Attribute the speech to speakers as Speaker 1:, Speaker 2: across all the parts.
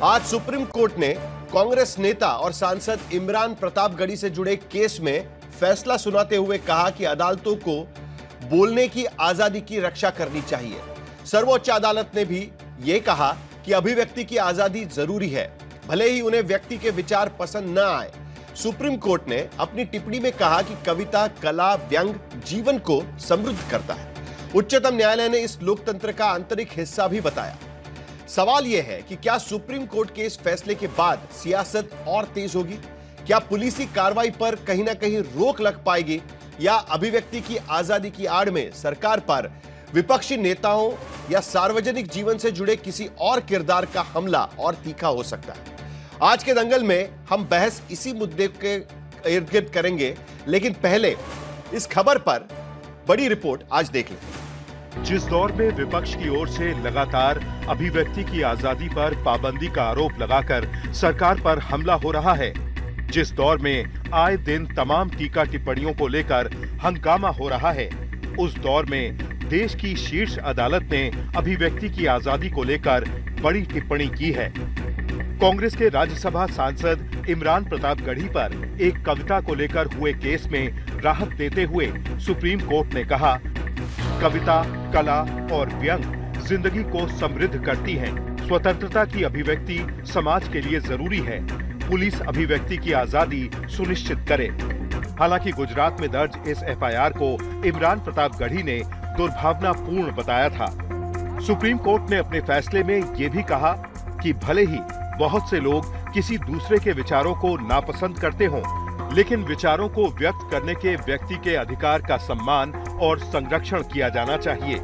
Speaker 1: आज supreme court ने कांग्रेस नेता और सांसद इमरान प्रतापगढ़ी से जुड़े केस में फैसला सुनाते हुए कहा कि अदालतों को बोलने की आजादी की रक्षा करनी चाहिए। सर्वोच्च अदालत ने भी यह कहा कि अभिव्यक्ति की आजादी जरूरी है, भले ही उन्हें व्यक्ति के विचार पसंद न आए। सुप्रीम कोर्ट ने अपनी टिप्पणी में कहा कि कविता, कला, व्यंग जीवन को समृद्ध करता है। उच्चतम न्यायालय ने इस लोकतंत्र का आंतरिक हिस्सा भी बताया। सवाल यह है कि क्या सुप्रीम कोर्ट के इस फैसले के बाद सियासत और तेज होगी? क्या पुलिसी कार्रवाई पर कहीं ना कहीं रोक लग पाएगी, या अभिव्यक्ति की आजादी की आड़ में सरकार पर विपक्षी नेताओं या सार्वजनिक जीवन से जुड़े किसी और किरदार का हमला और तीखा हो सकता है? आज के दंगल में हम बहस इसी मुद्दे के इर्द गिर्द करेंगे, लेकिन पहले इस खबर पर बड़ी रिपोर्ट आज देख लें।
Speaker 2: जिस दौर में विपक्ष की ओर से लगातार अभिव्यक्ति की आजादी पर पाबंदी का आरोप लगाकर सरकार पर हमला हो रहा है, जिस दौर में आए दिन तमाम टीका टिप्पणियों को लेकर हंगामा हो रहा है, उस दौर में देश की शीर्ष अदालत ने अभिव्यक्ति की आजादी को लेकर बड़ी टिप्पणी की है। कांग्रेस के राज्यसभा सांसद इमरान प्रतापगढ़ी पर एक कविता को लेकर हुए केस में राहत देते हुए सुप्रीम कोर्ट ने कहा, कविता, कला और व्यंग जिंदगी को समृद्ध करती है। स्वतंत्रता की अभिव्यक्ति समाज के लिए जरूरी है। पुलिस अभिव्यक्ति की आजादी सुनिश्चित करे। हालांकि गुजरात में दर्ज इस एफआईआर को इमरान प्रतापगढ़ी ने दुर्भावनापूर्ण बताया था। सुप्रीम कोर्ट ने अपने फैसले में ये भी कहा कि भले ही बहुत से लोग किसी दूसरे के विचारों को नापसंद करते हों, लेकिन विचारों को व्यक्त करने के व्यक्ति के अधिकार का सम्मान और संरक्षण किया जाना चाहिए।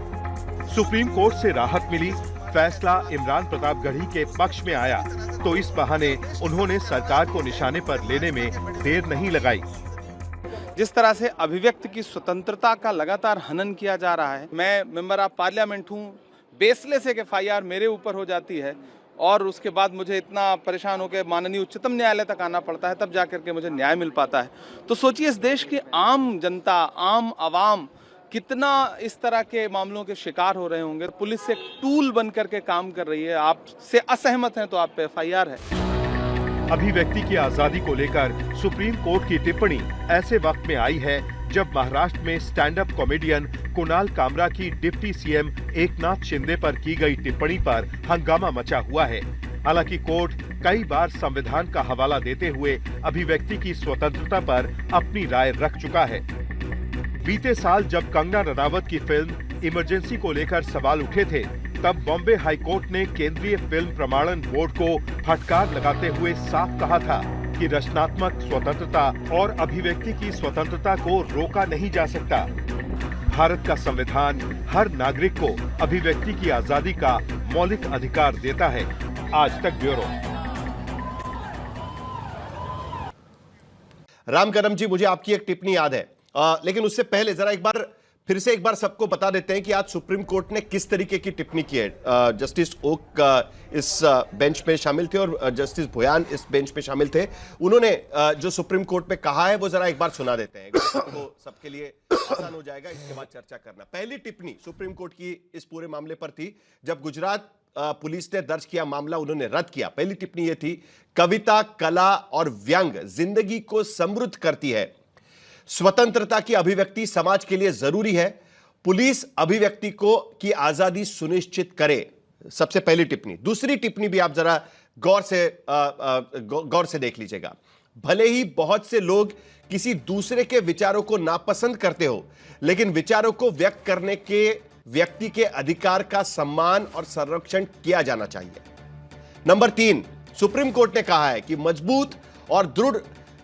Speaker 2: सुप्रीम कोर्ट से राहत मिली, फैसला इमरान प्रतापगढ़ी के पक्ष में आया, तो इस बहाने उन्होंने सरकार को निशाने पर लेने में देर नहीं लगाई।
Speaker 3: जिस तरह से अभिव्यक्ति की स्वतंत्रता का लगातार हनन किया जा रहा है, मैं मेंबर ऑफ पार्लियामेंट हूँ, बेसलेस एक एफआईआर मेरे ऊपर हो जाती है और उसके बाद मुझे इतना परेशान होकर माननीय उच्चतम न्यायालय तक आना पड़ता है, तब जाकर के मुझे न्याय मिल पाता है। तो सोचिए इस देश की आम जनता, आम आवाम कितना इस तरह के मामलों के शिकार हो रहे होंगे। पुलिस एक टूल बन करके काम कर रही है। आप से असहमत हैं तो आप पे एफआईआर है।
Speaker 2: अभिव्यक्ति की आजादी को लेकर सुप्रीम कोर्ट की टिप्पणी ऐसे वक्त में आई है जब महाराष्ट्र में stand up comedian Kunal Kamra की डिप्टी सीएम एकनाथ शिंदे पर की गई टिप्पणी पर हंगामा मचा हुआ है। हालांकि कोर्ट कई बार संविधान का हवाला देते हुए अभिव्यक्ति की स्वतंत्रता पर अपनी राय रख चुका है। बीते साल जब कंगना रनावत की फिल्म इमरजेंसी को लेकर सवाल उठे थे, तब बॉम्बे हाई कोर्ट ने केंद्रीय फिल्म प्रमाणन बोर्ड को फटकार लगाते हुए साफ कहा था कि रचनात्मक स्वतंत्रता और अभिव्यक्ति की स्वतंत्रता को रोका नहीं जा सकता। भारत का संविधान हर नागरिक को अभिव्यक्ति की आजादी का मौलिक अधिकार देता है। आज तक ब्यूरो।
Speaker 1: राम कदम जी, मुझे आपकी एक टिप्पणी याद है, लेकिन उससे पहले जरा फिर से एक बार सबको बता देते हैं कि आज सुप्रीम कोर्ट ने किस तरीके की टिप्पणी की है। जस्टिस ओक इस बेंच पे शामिल थे और जस्टिस भुयान इस बेंच पे शामिल थे। उन्होंने जो सुप्रीम कोर्ट में कहा है वो जरा एक बार सुना देते हैं, तो सबके लिए आसान हो जाएगा इसके बाद चर्चा करना। पहली टिप्पणी सुप्रीम कोर्ट की इस पूरे मामले पर थी जब गुजरात पुलिस ने दर्ज किया मामला, उन्होंने रद्द किया। पहली टिप्पणी यह थी, कविता, कला और व्यंग जिंदगी को समृद्ध करती है। स्वतंत्रता की अभिव्यक्ति समाज के लिए जरूरी है। पुलिस अभिव्यक्ति की आजादी सुनिश्चित करे। सबसे पहली टिप्पणी। दूसरी टिप्पणी भी आप जरा गौर से देख लीजिएगा। भले ही बहुत से लोग किसी दूसरे के विचारों को नापसंद करते हो, लेकिन विचारों को व्यक्त करने के व्यक्ति के अधिकार का सम्मान और संरक्षण किया जाना चाहिए। नंबर 3, सुप्रीम कोर्ट ने कहा है कि मजबूत और दृढ़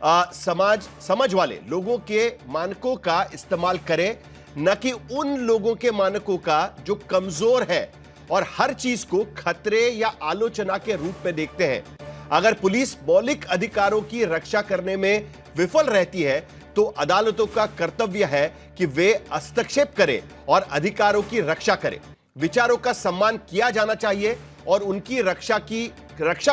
Speaker 1: समझ वाले लोगों के मानकों का इस्तेमाल करें, न कि उन लोगों के मानकों का जो कमजोर है और हर चीज को खतरे या आलोचना के रूप में देखते हैं। अगर पुलिस मौलिक अधिकारों की रक्षा करने में विफल रहती है, तो अदालतों का कर्तव्य है कि वे हस्तक्षेप करें और अधिकारों की रक्षा करें। विचारों का सम्मान किया जाना चाहिए और उनकी रक्षा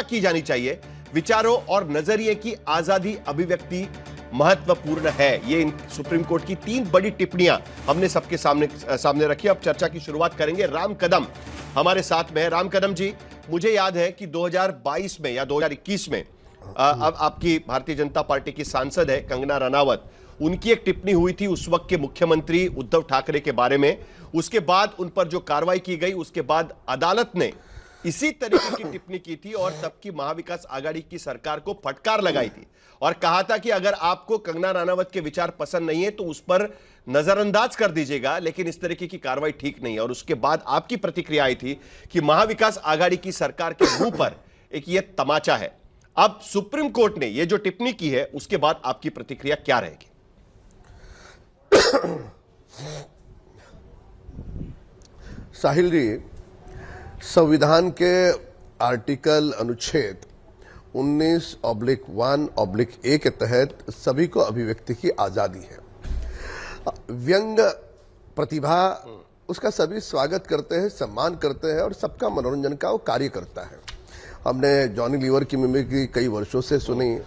Speaker 1: की जानी चाहिए। विचारों और नजरिए की आजादी, अभिव्यक्ति महत्वपूर्ण है। ये सुप्रीम कोर्ट की 3 बड़ी टिप्पणियां हमने सबके सामने रखी। अब चर्चा की शुरुआत करेंगे। राम कदम, हमारे साथ में है। राम कदम जी, मुझे याद है कि 2022 में या 2021 में अब आपकी भारतीय जनता पार्टी की सांसद है कंगना रनावत, उनकी एक टिप्पणी हुई थी उस वक्त के मुख्यमंत्री उद्धव ठाकरे के बारे में। उसके बाद उन पर जो कार्रवाई की गई, उसके बाद अदालत ने इसी तरीके की टिप्पणी की थी और तब की महाविकास आघाड़ी की सरकार को फटकार लगाई थी और कहा था कि अगर आपको कंगना रनावत के विचार पसंद नहीं है तो उस पर नजरअंदाज कर दीजिएगा, लेकिन इस तरीके की कार्रवाई ठीक नहीं है। और उसके बाद आपकी प्रतिक्रिया आई थी कि महाविकास आघाड़ी की सरकार के मुंह पर एक ये तमाचा है। अब सुप्रीम कोर्ट ने ये जो टिप्पणी की है, उसके बाद आपकी प्रतिक्रिया क्या रहेगी?
Speaker 4: साहिल जी, संविधान के आर्टिकल अनुच्छेद 19/1/A के तहत सभी को अभिव्यक्ति की आजादी है। व्यंग प्रतिभा उसका सभी स्वागत करते हैं, सम्मान करते हैं और सबका मनोरंजन का वो कार्य करता है। हमने जॉनी लीवर की मिमिक्री कई वर्षों से सुनी,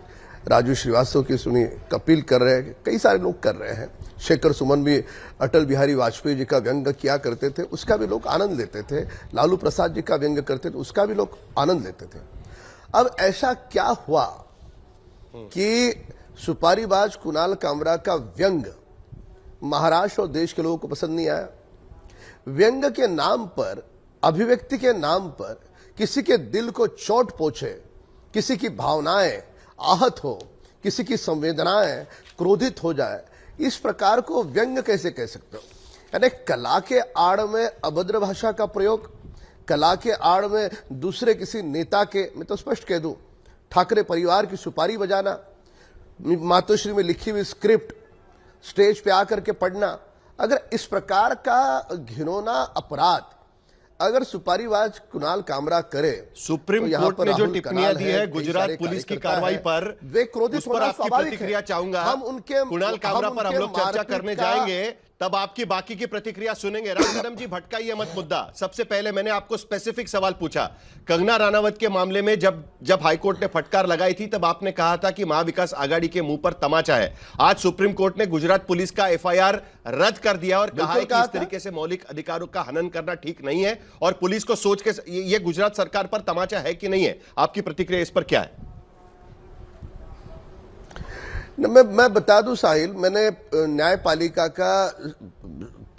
Speaker 4: राजू श्रीवास्तव की सुनी, कपिल कर रहे हैं, कई सारे लोग कर रहे हैं। शेखर सुमन भी अटल बिहारी वाजपेयी जी का व्यंग किया करते थे, उसका भी लोग आनंद लेते थे। लालू प्रसाद जी का व्यंग करते थे, उसका भी लोग आनंद लेते थे। अब ऐसा क्या हुआ कि सुपारीबाज कुणाल कामरा का व्यंग महाराष्ट्र और देश के लोगों को पसंद नहीं आया? व्यंग के नाम पर, अभिव्यक्ति के नाम पर किसी के दिल को चोट पहुंचे, किसी की भावनाएं आहत हो, किसी की संवेदनाएं क्रोधित हो जाए, इस प्रकार को व्यंग कैसे कह सकते हो? यानी कला के आड़ में अभद्र भाषा का प्रयोग, कला के आड़ में दूसरे किसी नेता के, मैं तो स्पष्ट कह दूं, ठाकरे परिवार की सुपारी बजाना, मातोश्री में लिखी हुई स्क्रिप्ट स्टेज पे आकर के पढ़ना, अगर इस प्रकार का घिनौना अपराध अगर सुपारीबाज कुणाल कामरा करे,
Speaker 1: सुप्रीम कोर्ट ने जो टिप्पणियां दी है गुजरात पुलिस की कार्रवाई पर,
Speaker 4: वे क्रोधित
Speaker 1: होना आपकी प्रतिक्रिया चाहूंगा।
Speaker 4: हम उनके
Speaker 1: कुणाल कामरा पर हम लोग चर्चा करने जाएंगे, तब आपकी बाकी की प्रतिक्रिया सुनेंगे। राम कदम जी, भटकाइए मत मुद्दा। सबसे पहले मैंने आपको स्पेसिफिक सवाल पूछा, कंगना रनावत के मामले में जब हाईकोर्ट ने फटकार लगाई थी, तब आपने कहा था कि महाविकास आघाड़ी के मुंह पर तमाचा है। आज सुप्रीम कोर्ट ने गुजरात पुलिस का FIR रद्द कर दिया और कहा है कि इस तरीके से मौलिक अधिकारों का हनन करना ठीक नहीं है और पुलिस को सोच के ये गुजरात सरकार पर तमाचा है कि नहीं है। आपकी प्रतिक्रिया इस पर क्या है?
Speaker 4: मैं बता दूं साहिल, मैंने न्यायपालिका का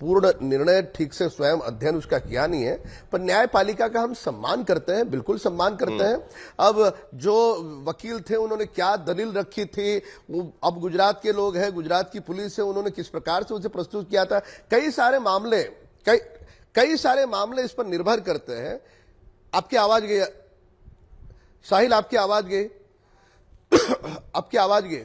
Speaker 4: पूर्ण निर्णय ठीक से स्वयं अध्ययन उसका किया नहीं है, पर न्यायपालिका का हम सम्मान करते हैं, बिल्कुल सम्मान करते हैं। अब जो वकील थे उन्होंने क्या दलील रखी थी, वो अब गुजरात के लोग हैं, गुजरात की पुलिस है, उन्होंने किस प्रकार से उसे प्रस्तुत किया था, कई सारे मामले इस पर निर्भर करते हैं। आपकी आवाज गई साहिल, आपकी आवाज गई, आपकी आवाज गई।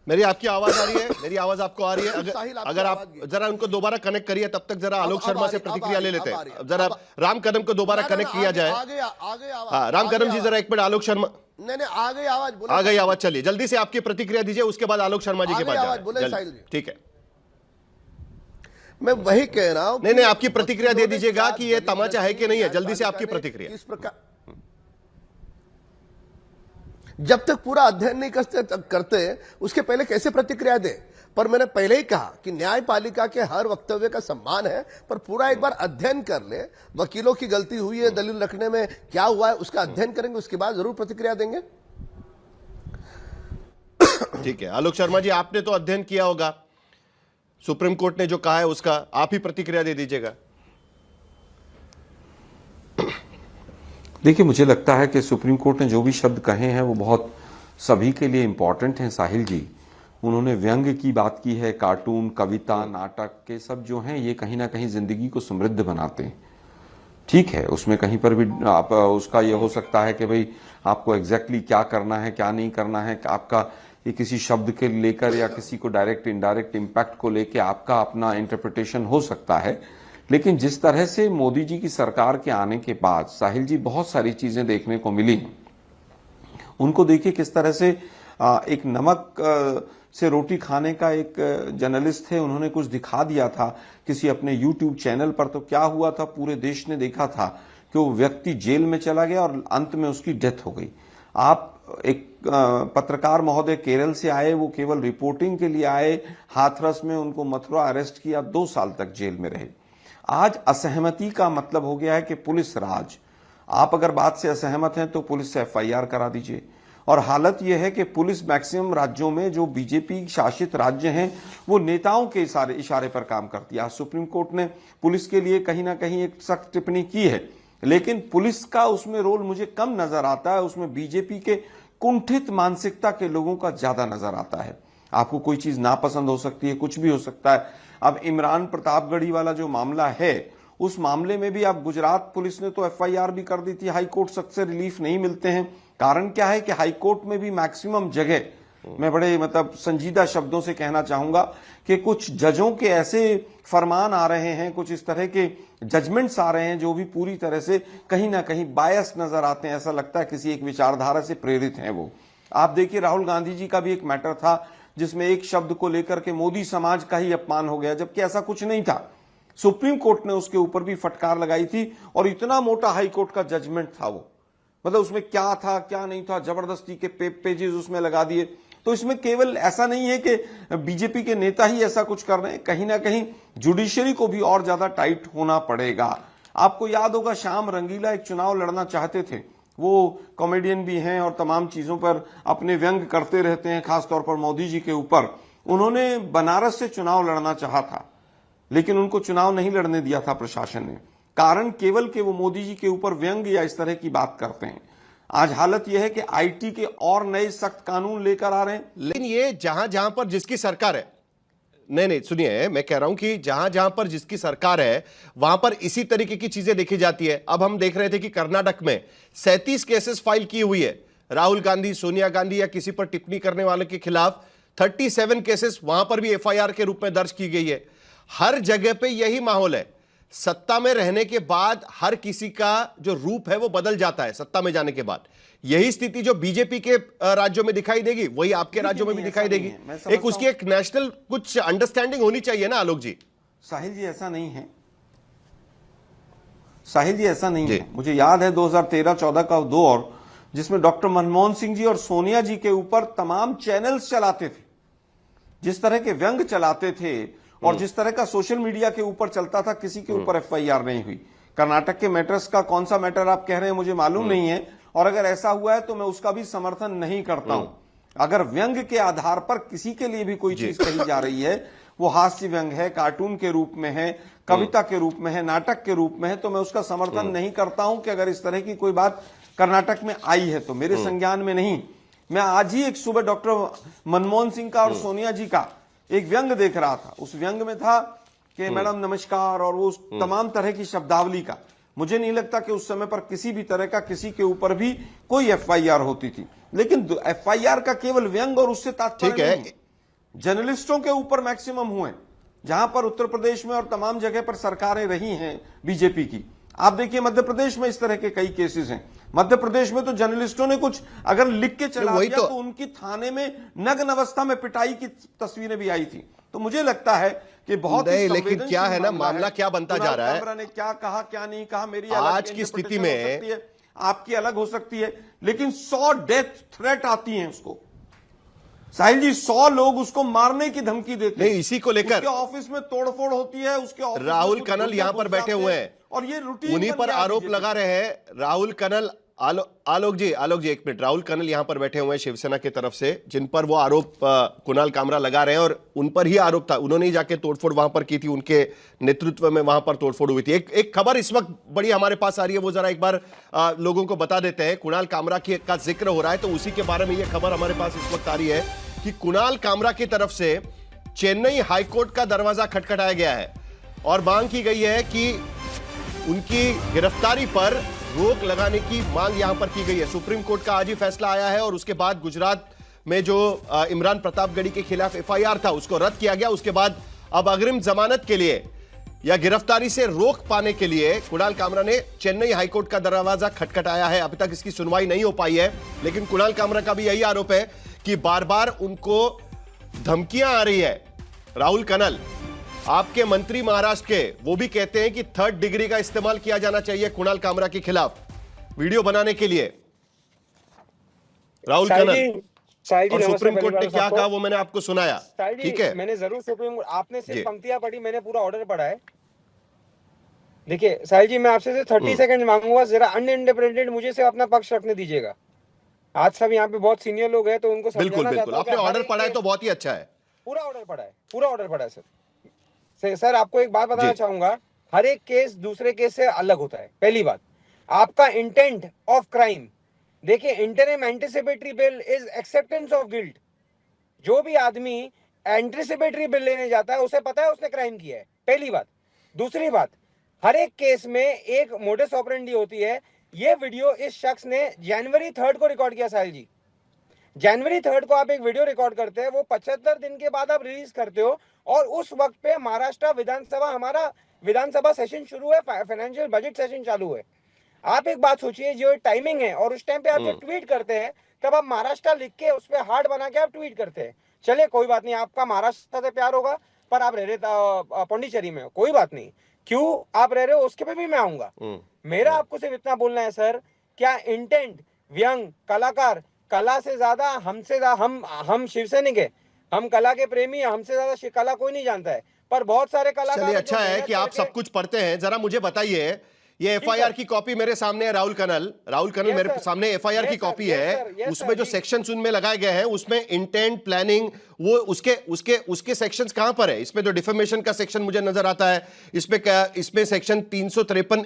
Speaker 1: मेरी आपकी आवाज आ रही है? मेरी आवाज आपको आ रही है? अगर आप जरा उनको दोबारा कनेक्ट करिए, तब तक जरा आलोक शर्मा से प्रतिक्रिया ले लेते हैं। जरा राम कदम को दोबारा कनेक्ट किया जाए। हाँ, राम कदम जी, जरा एक मिनट आलोक शर्मा।
Speaker 4: नहीं, आ गई आवाज,
Speaker 1: आ गई आवाज। चलिए जल्दी से आपकी प्रतिक्रिया दीजिए, उसके बाद आलोक शर्मा जी के पास जाए। ठीक है,
Speaker 4: मैं वही कह रहा हूं।
Speaker 1: नहीं, आपकी प्रतिक्रिया दे दीजिएगा कि ये तमाचा है कि नहीं है। जल्दी से आपकी प्रतिक्रिया।
Speaker 4: इस प्रकार जब तक पूरा अध्ययन नहीं करते उसके पहले कैसे प्रतिक्रिया दे? पर मैंने पहले ही कहा कि न्यायपालिका के हर वक्तव्य का सम्मान है, पर पूरा एक बार अध्ययन कर ले। वकीलों की गलती हुई है, दलील रखने में क्या हुआ है उसका अध्ययन करेंगे, उसके बाद जरूर प्रतिक्रिया देंगे।
Speaker 1: ठीक है, आलोक शर्मा जी, आपने तो अध्ययन किया होगा, सुप्रीम कोर्ट ने जो कहा है उसका आप ही प्रतिक्रिया दे दीजिएगा।
Speaker 5: देखिए, मुझे लगता है कि सुप्रीम कोर्ट ने जो भी शब्द कहे हैं वो बहुत सभी के लिए इम्पॉर्टेंट हैं। साहिल जी, उन्होंने व्यंग की बात की है, कार्टून, कविता, नाटक के सब जो हैं ये कहीं ना कहीं जिंदगी को समृद्ध बनाते हैं। ठीक है, उसमें कहीं पर भी आप उसका ये हो सकता है कि भाई आपको एग्जैक्टली क्या करना है, क्या नहीं करना है, आपका ये किसी शब्द के लेकर या किसी को डायरेक्ट इनडायरेक्ट इम्पैक्ट को लेकर आपका अपना इंटरप्रिटेशन हो सकता है। लेकिन जिस तरह से मोदी जी की सरकार के आने के बाद साहिल जी बहुत सारी चीजें देखने को मिली, उनको देखिए किस तरह से एक नमक से रोटी खाने का एक जर्नलिस्ट थे, उन्होंने कुछ दिखा दिया था किसी अपने YouTube चैनल पर, तो क्या हुआ था पूरे देश ने देखा था कि वो व्यक्ति जेल में चला गया और अंत में उसकी डेथ हो गई। आप एक पत्रकार महोदय केरल से आए, वो केवल रिपोर्टिंग के लिए आए, हाथरस में उनको मथुरा अरेस्ट किया, 2 साल तक जेल में रहे। आज असहमति का मतलब हो गया है कि पुलिस राज। आप अगर बात से असहमत हैं तो पुलिस से एफआईआर करा दीजिए। और हालत यह है कि पुलिस मैक्सिमम राज्यों में, जो बीजेपी शासित राज्य हैं, वो नेताओं के इशारे पर काम करती है। आज सुप्रीम कोर्ट ने पुलिस के लिए कहीं ना कहीं एक सख्त टिप्पणी की है, लेकिन पुलिस का उसमें रोल मुझे कम नजर आता है। उसमें बीजेपी के कुंठित मानसिकता के लोगों का ज्यादा नजर आता है। आपको कोई चीज नापसंद हो सकती है, कुछ भी हो सकता है। अब इमरान प्रतापगढ़ी वाला जो मामला है, उस मामले में भी अब गुजरात पुलिस ने तो एफआईआर भी कर दी थी। हाई कोर्ट सख्त से रिलीफ नहीं मिलते हैं। कारण क्या है कि हाई कोर्ट में भी मैक्सिमम जगह, मैं बड़े संजीदा शब्दों से कहना चाहूंगा कि कुछ जजों के ऐसे फरमान आ रहे हैं, कुछ इस तरह के जजमेंट्स आ रहे हैं जो भी पूरी तरह से कहीं ना कहीं बायस नजर आते हैं। ऐसा लगता है किसी एक विचारधारा से प्रेरित हैं वो। आप देखिए, राहुल गांधी जी का भी एक मैटर था जिसमें एक शब्द को लेकर के मोदी समाज का ही अपमान हो गया, जबकि ऐसा कुछ नहीं था। सुप्रीम कोर्ट ने उसके ऊपर भी फटकार लगाई थी और इतना मोटा हाई कोर्ट का जजमेंट था वो। उसमें क्या था क्या नहीं था, जबरदस्ती के पेजेस उसमें लगा दिए। तो इसमें केवल ऐसा नहीं है कि बीजेपी के नेता ही ऐसा कुछ कर रहे हैं, कहीं ना कहीं जुडिशरी को भी और ज्यादा टाइट होना पड़ेगा। आपको याद होगा, श्याम रंगीला एक चुनाव लड़ना चाहते थे। वो कॉमेडियन भी हैं और तमाम चीजों पर अपने व्यंग करते रहते हैं, खासतौर पर मोदी जी के ऊपर। उन्होंने बनारस से चुनाव लड़ना चाहा था, लेकिन उनको चुनाव नहीं लड़ने दिया था प्रशासन ने। कारण केवल कि वो मोदी जी के ऊपर व्यंग या इस तरह की बात करते हैं। आज हालत यह है कि आईटी के और नए सख्त कानून लेकर आ रहे हैं।
Speaker 1: लेकिन ये जहां जहां पर जिसकी सरकार है, नहीं सुनिए, मैं कह रहा हूं कि जहां जहां पर जिसकी सरकार है वहां पर इसी तरीके की चीजें देखी जाती है। अब हम देख रहे थे कि कर्नाटक में 37 केसेस फाइल की हुई है राहुल गांधी, सोनिया गांधी या किसी पर टिप्पणी करने वाले के खिलाफ। 37 केसेस वहां पर भी एफआईआर के रूप में दर्ज की गई है। हर जगह पे यही माहौल है। सत्ता में रहने के बाद हर किसी का जो रूप है वो बदल जाता है सत्ता में जाने के बाद। यही स्थिति जो बीजेपी के राज्यों में दिखाई देगी वही आपके राज्यों में भी दिखाई देगी। एक उसकी एक नेशनल कुछ अंडरस्टैंडिंग होनी चाहिए ना आलोक जी।
Speaker 5: साहिल जी ऐसा नहीं है, साहिल जी ऐसा नहीं है। मुझे याद है 2013-14 का दौर जिसमें डॉक्टर मनमोहन सिंह जी और सोनिया जी के ऊपर तमाम चैनल्स चलाते थे, जिस तरह के व्यंग चलाते थे और जिस तरह का सोशल मीडिया के ऊपर चलता था, किसी के ऊपर एफआईआर नहीं हुई। कर्नाटक के मैटर्स का कौन सा मैटर आप कह रहे हैं मुझे मालूम नहीं है, और अगर ऐसा हुआ है तो मैं उसका भी समर्थन नहीं करता हूं। अगर व्यंग के आधार पर किसी के लिए भी कोई चीज कही जा रही है, वो हास्य व्यंग है, कार्टून के रूप में है, कविता के रूप में है, नाटक के रूप में है, तो मैं उसका समर्थन नहीं करता हूं। कि अगर इस तरह की कोई बात कर्नाटक में आई है तो मेरे संज्ञान में नहीं। मैं आज ही एक सुबह डॉक्टर मनमोहन सिंह का और सोनिया जी का एक व्यंग देख रहा था। उस व्यंग में था कि मैडम नमस्कार, और वो तमाम तरह की शब्दावली का। मुझे नहीं लगता कि उस समय पर किसी भी तरह का किसी के ऊपर भी कोई एफआईआर होती थी। लेकिन एफआईआर का केवल व्यंग और उससे तात्पर्य नहीं, जर्नलिस्टों के ऊपर मैक्सिमम हुए, जहां पर उत्तर प्रदेश में और तमाम जगह पर सरकारें रही हैं बीजेपी की। आप देखिए मध्य प्रदेश में इस तरह के कई केसेस हैं। मध्य प्रदेश में तो जर्नलिस्टों ने कुछ अगर लिख के चला दिया तो उनकी थाने में नग्न अवस्था में पिटाई की तस्वीरें भी आई थी। तो मुझे लगता है कि बहुत
Speaker 1: नहीं, लेकिन क्या है ना, मामला क्या बनता जा रहा है,
Speaker 5: ने क्या कहा क्या नहीं कहा, मेरी
Speaker 1: आज की स्थिति में
Speaker 5: आपकी अलग हो सकती है, लेकिन 100 डेथ थ्रेट आती हैं उसको। साहिल जी 100 लोग उसको मारने की धमकी देते हैं।
Speaker 1: नहीं, इसी को लेकर
Speaker 5: ऑफिस में तोड़फोड़ होती है, उसके ऑफिस
Speaker 1: राहुल कनल यहां पर बैठे हुए हैं
Speaker 5: और ये रूटीन
Speaker 1: उन्हीं पर आरोप लगा रहे हैं। राहुल कनल, आलोक जी एक मिनट, राहुल कनल यहां पर बैठे हुए हैं शिवसेना की तरफ से, जिन पर वो आरोप कुणाल कामरा लगा रहे हैं, और उन पर ही आरोप था, उन्होंने ही जाके तोड़फोड़ वहां पर की थी, उनके नेतृत्व में वहां पर तोड़फोड़ हुई थी। एक खबर इस वक्त बड़ी हमारे पास आ रही है, वो जरा एक बार लोगों को बता देते हैं। कुणाल कामरा का जिक्र हो रहा है, तो उसी के बारे में यह खबर हमारे पास इस वक्त आ रही है कि कुणाल कामरा की तरफ से चेन्नई हाईकोर्ट का दरवाजा खटखटाया गया है और मांग की गई है कि उनकी गिरफ्तारी पर रोक लगाने की मांग यहां पर की गई है। सुप्रीम कोर्ट का आज ही फैसला आया है और उसके बाद गुजरात में जो इमरान प्रतापगढ़ी के खिलाफ एफआईआर था उसको रद्द किया गया। उसके बाद अब अग्रिम जमानत के लिए या गिरफ्तारी से रोक पाने के लिए कुणाल कामरा ने चेन्नई हाईकोर्ट का दरवाजा खटखटाया है। अभी तक इसकी सुनवाई नहीं हो पाई है, लेकिन कुणाल कामरा का भी यही आरोप है कि बार बार उनको धमकियां आ रही है। राहुल कनल, आपके मंत्री महाराष्ट्र के, वो भी कहते हैं कि 3rd डिग्री का इस्तेमाल किया जाना चाहिए कुणाल कामरा के खिलाफ वीडियो बनाने के लिए। राहुल कनल और सुप्रीम कोर्ट ने क्या कहा वो मैंने आपको सुनाया, ठीक है?
Speaker 6: मैंने जरूर सुप्रीम, आपने सिर्फ पंक्तियां पढ़ी, मैंने पूरा ऑर्डर पढ़ा है। देखिए साहिल जी, मैं आपसे 30 सेकंड मांगूंगा, जरा अनइंटरप्रेटेड मुझे से अपना पक्ष रखने दीजिएगा। आज सब यहाँ पे बहुत सीनियर लोग हैं तो उनको
Speaker 1: बिल्कुल
Speaker 6: समझाना
Speaker 1: बिल्कुल,
Speaker 6: चाहता हूं
Speaker 1: आपने
Speaker 6: कि हर
Speaker 1: ऑर्डर
Speaker 6: एक
Speaker 1: पढ़ा है
Speaker 6: केस-
Speaker 1: तो बहुत ही अच्छा है।
Speaker 6: पूरा ऑर्डर पड़ा है, पूरा ऑर्डर पड़ा है सर। सर आपको एक बात बताना
Speaker 1: जी।
Speaker 6: चाहूंगा, हर एक केस दूसरे केस से अलग होता है। पहली बात, आपका इंटेंट ऑफ क्राइम, देखिए interim anticipatory bill is acceptance of guilt. जो भी आदमी एंटिसिपेटरी बिल लेने जाता है उसे पता है उसने क्राइम किया है, पहली बात। दूसरी बात, हर एक केस में एक मोडस ऑपरेंडी होती है। ये वीडियो इस शख्स ने जनवरी 3 को रिकॉर्ड किया साहिल जी। जनवरी 3 को आप एक वीडियो रिकॉर्ड करते हैं, वो 75 दिन के बाद आप रिलीज करते हो, और उस वक्त पे महाराष्ट्र विधानसभा, हमारा विधानसभा सेशन शुरू है, फाइनेंशियल बजट सेशन चालू है। आप एक बात सोचिए, जो टाइमिंग है और उस टाइम पे आप जब ट्वीट करते हैं तब आप महाराष्ट्र लिख के उस पर हार्ट बना के आप ट्वीट करते हैं। चलिए कोई बात नहीं, आपका महाराष्ट्र से प्यार होगा, पर आप रह रहे पौंडीचेरी में हो, कोई बात नहीं, क्यों आप रह रहे हो उसके पे भी मैं आऊंगा। मेरा आपको सिर्फ इतना बोलना है सर, क्या इंटेंट, व्यंग, कलाकार, कला से ज्यादा हमसे हम शिवसैनिक है, हम कला के प्रेमी, हमसे ज्यादा कला कोई नहीं जानता है, पर बहुत सारे कलाकार।
Speaker 1: चलिए अच्छा है कि आप सब कुछ पढ़ते हैं। जरा मुझे बताइए, ये एफआईआर की कॉपी मेरे सामने है, राहुल कनल मेरे सामने एफआईआर की कॉपी है। उसमें जो सेक्शंस उनमें लगाए गए हैं उसमें इंटेंट, प्लानिंग, वो उसके सेक्शंस कहां पर है? इसमें जो डिफेमेशन का सेक्शन मुझे नजर आता है, इसमें सेक्शन 353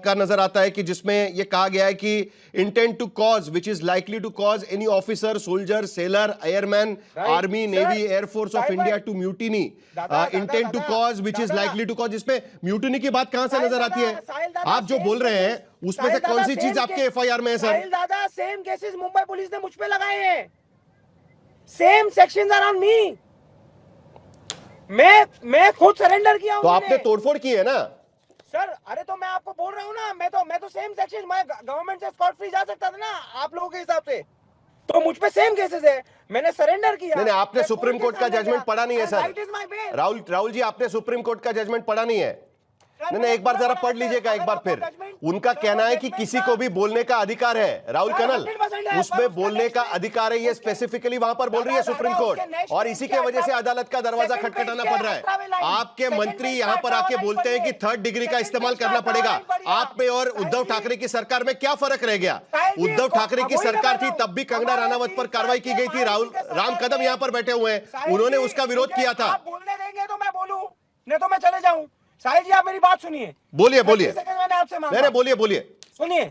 Speaker 1: का नजर आता है कि जिसमें यह कहा गया है कि intent to cause which is likely to cause any officer, soldier, sailor, airman, army, navy, air force of India to mutiny, intent to cause which is likely to cause. इसमें म्यूटिनी की बात कहां से नजर आती है? आप जो बोल रहे हैं उसमें से कौन सी चीज आपके एफआईआर में है सर?
Speaker 6: दादा, सेम केसेस मुंबई पुलिस ने मुझ पे लगाए हैं, same sections are on me. मैं खुद सरेंडर किया हूं।
Speaker 1: तो आपने तोड़फोड़ की है ना
Speaker 6: सर? अरे तो मैं आपको बोल रहा हूं ना, मैं तो सेम सेक्शन, मैं गवर्नमेंट से स्कॉट फ्री जा सकता था ना आप लोगों के हिसाब से, तो मुझ पे सेम केसेस है, मैंने सरेंडर किया।
Speaker 1: नहीं, आपने सुप्रीम कोर्ट का जजमेंट पढ़ा नहीं है सर। राहुल जी, आपने सुप्रीम कोर्ट का जजमेंट पढ़ा नहीं है। नहीं, एक बार जरा पढ़ लीजिएगा एक बार फिर। उनका कहना है कि किसी को भी बोलने का अधिकार है, राहुल कनल, उसमें बोलने का अधिकार है, ये स्पेसिफिकली वहां पर बोल रही है सुप्रीम कोर्ट, और इसी के वजह से अदालत का दरवाजा खटखटाना पड़ रहा है। आपके मंत्री यहां पर आके बोलते हैं कि 3rd डिग्री का इस्तेमाल करना पड़ेगा। आप में और उद्धव ठाकरे की सरकार में क्या फर्क रह गया? उद्धव ठाकरे की सरकार थी तब भी कंगना रनावत पर कार्रवाई की गई थी। राम कदम यहां पर बैठे हुए हैं, उन्होंने उसका विरोध किया था।
Speaker 6: बोलने देंगे तो मैं बोलूं, नहीं तो मैं चले जाऊं। साहिल जी आप मेरी बात सुनिए।
Speaker 1: बोलिए
Speaker 6: मैंने आपसे मांगा।
Speaker 1: बोलिए
Speaker 6: सुनिए,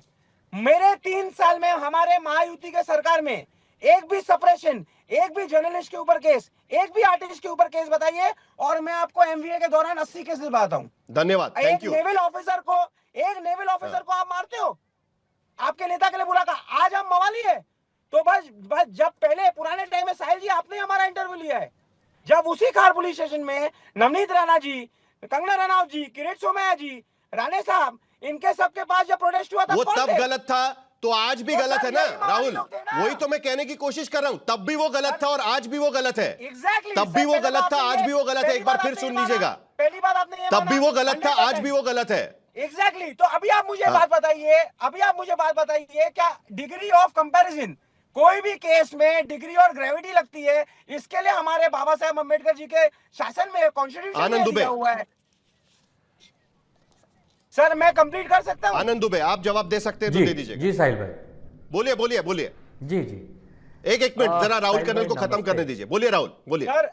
Speaker 6: मेरे 3 साल में हमारे महायुति के सरकार में एक भी सप्रेशन, एक भी जर्नलिस्ट के ऊपर केस, एक भी आर्टिस्ट के ऊपर केस बताइए, और मैं आपको एमवीए के दौरान 80 केसेस बताता हूं।
Speaker 1: धन्यवाद, थैंक यू।
Speaker 6: एक नेवल ऑफिसर को आप मारते हो, आपके नेता के लिए बुला कर, आज हम मवाली है तो बस जब पहले पुराने टाइम में साहिल जी आपने हमारा इंटरव्यू लिया है, जब उसी खार पुलिस स्टेशन में नवनीत राणा जी, कंगना रनावत जी, किरीट सोमैया जी, राणे साहब, इनके सबके पास जब प्रोटेस्ट हुआ था,
Speaker 1: वो तब गलत था तो आज भी गलत है ना राहुल? वही तो मैं कहने की कोशिश कर रहा हूं, तब भी वो गलत था और आज भी वो गलत है। तब भी वो गलत था, आज भी वो गलत है। एक बार फिर सुन लीजिएगा,
Speaker 6: पहली बार आपने
Speaker 1: तब भी वो गलत था, आज भी वो गलत है।
Speaker 6: एग्जैक्टली। तो अभी आप मुझे बात बताइए, क्या डिग्री ऑफ कंपैरिजन, कोई भी केस में डिग्री और ग्रेविटी लगती है? इसके लिए हमारे बाबा साहेब अम्बेडकर जी के शासन में, कॉन्स्टिट्यूशन में दिया हुआ है। सर मैं कंप्लीट कर सकता हूं?
Speaker 1: आनंद दुबे, आप जवाब दे सकते हैं तो दे दीजिए।
Speaker 7: जी साहिल भाई,
Speaker 1: बोलिए।
Speaker 7: जी
Speaker 1: एक मिनट, जरा राहुल कनल को खत्म करने दीजिए। बोलिए राहुल, बोलिए।
Speaker 6: सर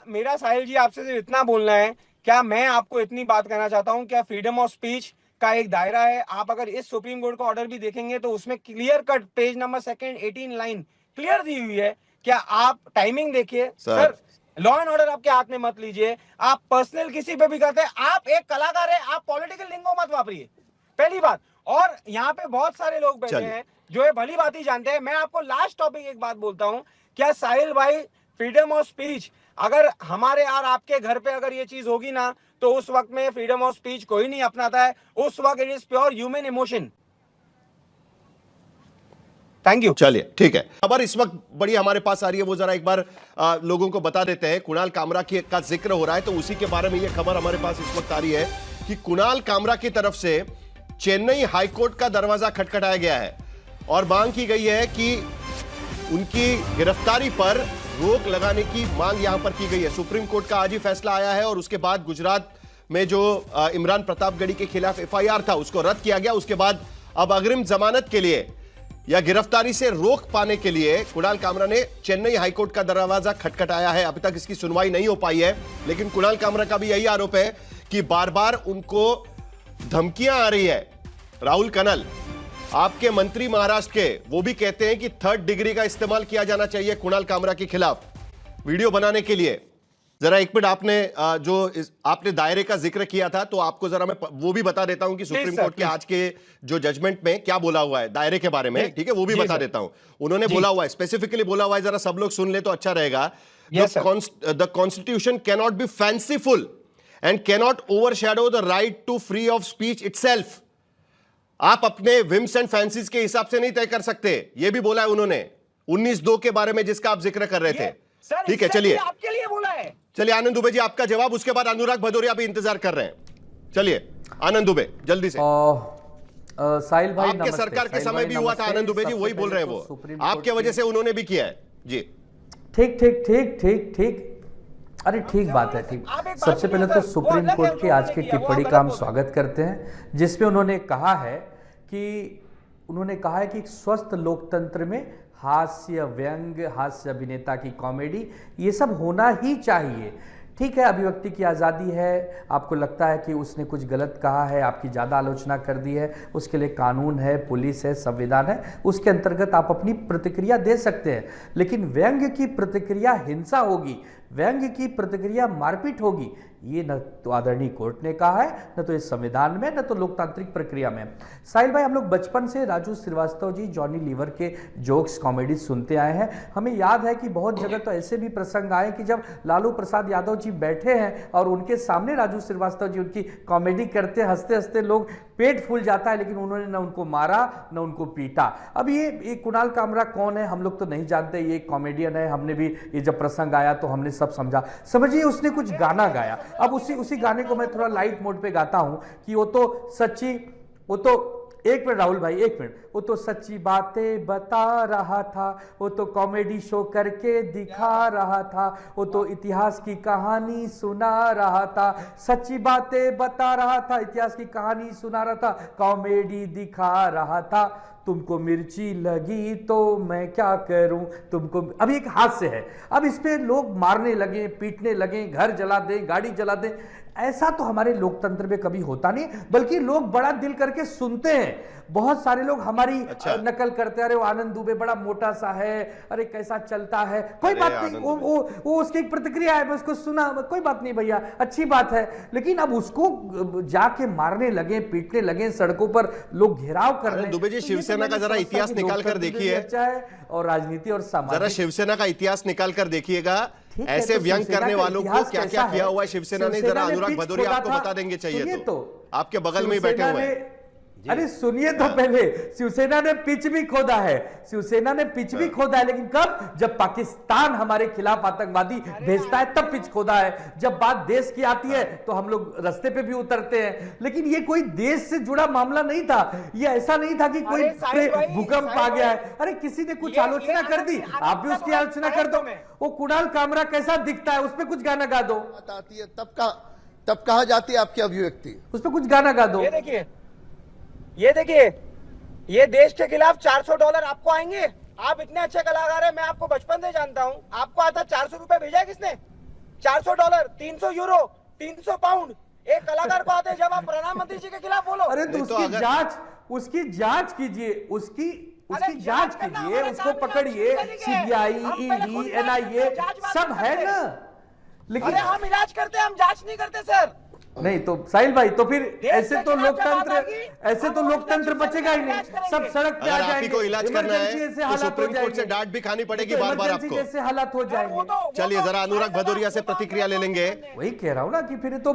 Speaker 6: मेरा साहिल जी आपसे सिर्फ इतना बोलना है, क्या मैं आपको इतनी बात कहना चाहता हूं, क्या फ्रीडम ऑफ स्पीच का एक दायरा है। आप अगर इस सुप्रीम कोर्ट का ऑर्डर भी देखेंगे तो उसमें clear cut page number 18 line clear the हुई है। क्या आप टाइमिंग देखिए सर, लॉ एंड ऑर्डर आपके हाथ में मत लीजिए, आप पर्सनल किसी पे भी करते हैं। आप एक कलाकार है, आप पॉलिटिकल लिंगो मत वापरिए, पहली बात। और यहाँ पे बहुत सारे लोग बैठे हैं जो ये भली बात ही जानते हैं। मैं आपको लास्ट टॉपिक एक बात बोलता हूँ, क्या साहिल भाई, फ्रीडम ऑफ स्पीच अगर हमारे और आपके घर पे अगर ये चीज होगी ना, तो उस वक्त में फ्रीडम ऑफ स्पीच कोई नहीं अपनाता है, उस वक्त it is pure human emotion. Thank you.
Speaker 1: चलिए ठीक है, खबर इस वक्त बड़ी हमारे पास आ रही है, वो जरा एक बार लोगों को बता देते हैं। कुणाल कामरा का जिक्र हो रहा है तो उसी के बारे में ये खबर हमारे पास इस वक्त आ रही है कि कुणाल कामरा की तरफ से चेन्नई हाईकोर्ट का दरवाजा खटखटाया गया है और मांग की गई है कि उनकी गिरफ्तारी पर रोक लगाने की मांग यहां पर की गई है। सुप्रीम कोर्ट का आज ही फैसला आया है और उसके बाद गुजरात में जो इमरान प्रतापगढ़ी के खिलाफ एफआईआर था उसको रद्द किया गया। उसके बाद अब अग्रिम जमानत के लिए या गिरफ्तारी से रोक पाने के लिए कुणाल कामरा ने चेन्नई हाईकोर्ट का दरवाजा खटखटाया है। अभी तक इसकी सुनवाई नहीं हो पाई है, लेकिन कुणाल कामरा का भी यही आरोप है कि बार बार उनको धमकियां आ रही है। राहुल कनल, आपके मंत्री महाराष्ट्र के, वो भी कहते हैं कि 3rd डिग्री का इस्तेमाल किया जाना चाहिए कुणाल कामरा के खिलाफ वीडियो बनाने के लिए। जरा एक मिनट, आपने दायरे का जिक्र किया था, तो आपको जरा मैं वो भी बता देता हूं कि सुप्रीम कोर्ट के आज के जो जजमेंट में क्या बोला हुआ है दायरे के बारे में, ठीक है, वो भी बता देता हूं। उन्होंने बोला हुआ है, स्पेसिफिकली बोला हुआ है, जरा सब लोग सुन ले तो अच्छा रहेगा। The constitution cannot be fanciful and cannot overshadow the right to free of speech itself. आप अपने विम्स एंड फैंसीज के हिसाब से नहीं तय कर सकते, ये भी बोला है उन्होंने 19(2) के बारे में, जिसका आप जिक्र कर रहे थे। ठीक है, चलिए
Speaker 6: आपके लिए बोला है।
Speaker 1: चलिए आनंद दुबे जी आपका जवाब, उसके बाद अनुराग भदौरिया भी इंतजार कर रहे हैं। चलिए आनंद दुबे जल्दी से।
Speaker 7: साहिल भाई,
Speaker 1: आपके सरकार के समय भी हुआ था आनंद दुबे जी, वही बोल रहे हैं वो, आपके वजह से उन्होंने भी किया है जी।
Speaker 7: ठीक ठीक ठीक ठीक ठीक, अरे ठीक बात है, ठीक। सबसे पहले तो सुप्रीम कोर्ट की आज की टिप्पणी का हम स्वागत करते हैं, जिसमें उन्होंने कहा है कि एक स्वस्थ लोकतंत्र में हास्य, व्यंग, हास्य अभिनेता की कॉमेडी, ये सब होना ही चाहिए। ठीक है, अभिव्यक्ति की आज़ादी है, आपको लगता है कि उसने कुछ गलत कहा है, आपकी ज़्यादा आलोचना कर दी है, उसके लिए कानून है, पुलिस है, संविधान है, उसके अंतर्गत आप अपनी प्रतिक्रिया दे सकते हैं। लेकिन व्यंग की प्रतिक्रिया हिंसा होगी, व्यंग की प्रतिक्रिया मारपीट होगी, ये न तो आदरणीय कोर्ट ने कहा है, न तो इस संविधान में, न तो लोकतांत्रिक प्रक्रिया में। साहिल भाई, हम लोग बचपन से राजू श्रीवास्तव जी, जॉनी लीवर के जोक्स, कॉमेडी सुनते आए हैं। हमें याद है कि बहुत जगह तो ऐसे भी प्रसंग आए कि जब लालू प्रसाद यादव जी बैठे हैं और उनके सामने राजू श्रीवास्तव जी उनकी कॉमेडी करते, हंसते हंसते लोग पेट फूल जाता है, लेकिन उन्होंने न उनको मारा न उनको पीटा। अब ये कुणाल कामरा कौन है हम लोग तो नहीं जानते, ये कॉमेडियन है। हमने भी ये जब प्रसंग आया तो हमने सब समझा। समझिए, उसने कुछ गाना गाया, अब उसी गाने को मैं थोड़ा लाइट मोड पे गाता हूं कि वो तो एक मिनट राहुल भाई, एक मिनट, वो तो सच्ची बातें बता रहा था, वो तो कॉमेडी शो करके दिखा रहा था, वो तो इतिहास की कहानी सुना रहा था, सच्ची बातें बता रहा था, इतिहास की कहानी सुना रहा था, कॉमेडी दिखा रहा था, तुमको मिर्ची लगी तो मैं क्या करूं, तुमको। अब एक हास्य है, अब इस पे लोग मारने लगे, पीटने लगे, घर जला दें, गाड़ी जला दें। ऐसा तो हमारे लोकतंत्र में कभी होता नहीं, बल्कि लोग बड़ा दिल करके सुनते हैं। बहुत सारे लोग हमारी नकल करते हैं, अरे वो आनंद दुबे बड़ा मोटा सा है, अरे कैसा चलता है, कोई बात नहीं, वो उसकी एक प्रतिक्रिया है, मैं उसको सुना, कोई बात नहीं भैया, अच्छी बात है। लेकिन अब उसको जाके मारने लगे, पीटने लगे, सड़कों पर लोग घेराव कर रहे हैं।
Speaker 1: दुबे जी, शिवसेना का जरा इतिहास निकाल कर देखिए,
Speaker 7: और राजनीति और समाज,
Speaker 1: जरा शिवसेना का इतिहास निकाल कर देखिएगा, ऐसे व्यंग करने वालों को क्या क्या किया हुआ है शिवसेना ने। जरा अनुराग भदौरिया आपको बता देंगे, चाहिए तो आपके बगल में ही बैठे हुए हैं।
Speaker 7: अरे सुनिए तो पहले, शिवसेना ने पिच भी खोदा है, शिवसेना ने पिच भी खोदा है, लेकिन कब? जब पाकिस्तान हमारे खिलाफ आतंकवादी भेजता है तब पिच खोदा है। जब बात देश की आती है तो हम लोग रास्ते पे भी उतरते हैं, लेकिन ये कोई देश से जुड़ा मामला नहीं था। ये ऐसा नहीं था कि कोई भूकंप आ गया है, अरे किसी ने कुछ आलोचना कर दी, आप भी उसकी आलोचना कर दो। वो कुणाल कामरा कैसा दिखता है, उस पर कुछ गाना गा दो,
Speaker 4: आती है तब कहा जाती है आपकी अभिव्यक्ति,
Speaker 7: उस पर कुछ गाना गा दो।
Speaker 6: ये देखिए, ये देश के खिलाफ $400 आपको आएंगे। आप इतने अच्छे कलाकार हैं, मैं आपको बचपन से जानता हूं। आपको आता 400 रुपए भेजा है किसने? $400, 300 यूरो, 300 पाउंड एक कलाकार को आते हैं जब आप प्रधानमंत्री जी के खिलाफ बोलो।
Speaker 7: अरे तो उसकी जांच कीजिए, उसकी जांच कीजिए, उसको पकड़िए, सीबीआई, ईडी, एनआईए सब है ना।
Speaker 6: लेकिन हम इलाज करते हैं, हम जांच नहीं करते सर।
Speaker 7: नहीं तो साहिल भाई, तो फिर ऐसे तो लोकतंत्र बचेगा ही नहीं, सब सड़क पे आ जाएंगे।
Speaker 1: आपको इलाज करना है तो सुप्रीम कोर्ट से डांट भी खानी पड़ेगी बार बार आपको,
Speaker 7: जैसे हालात हो जाएंगे।
Speaker 1: चलिए जरा अनुराग भदौरिया से प्रतिक्रिया ले लेंगे।
Speaker 7: वही कह रहा हूं ना कि फिर तो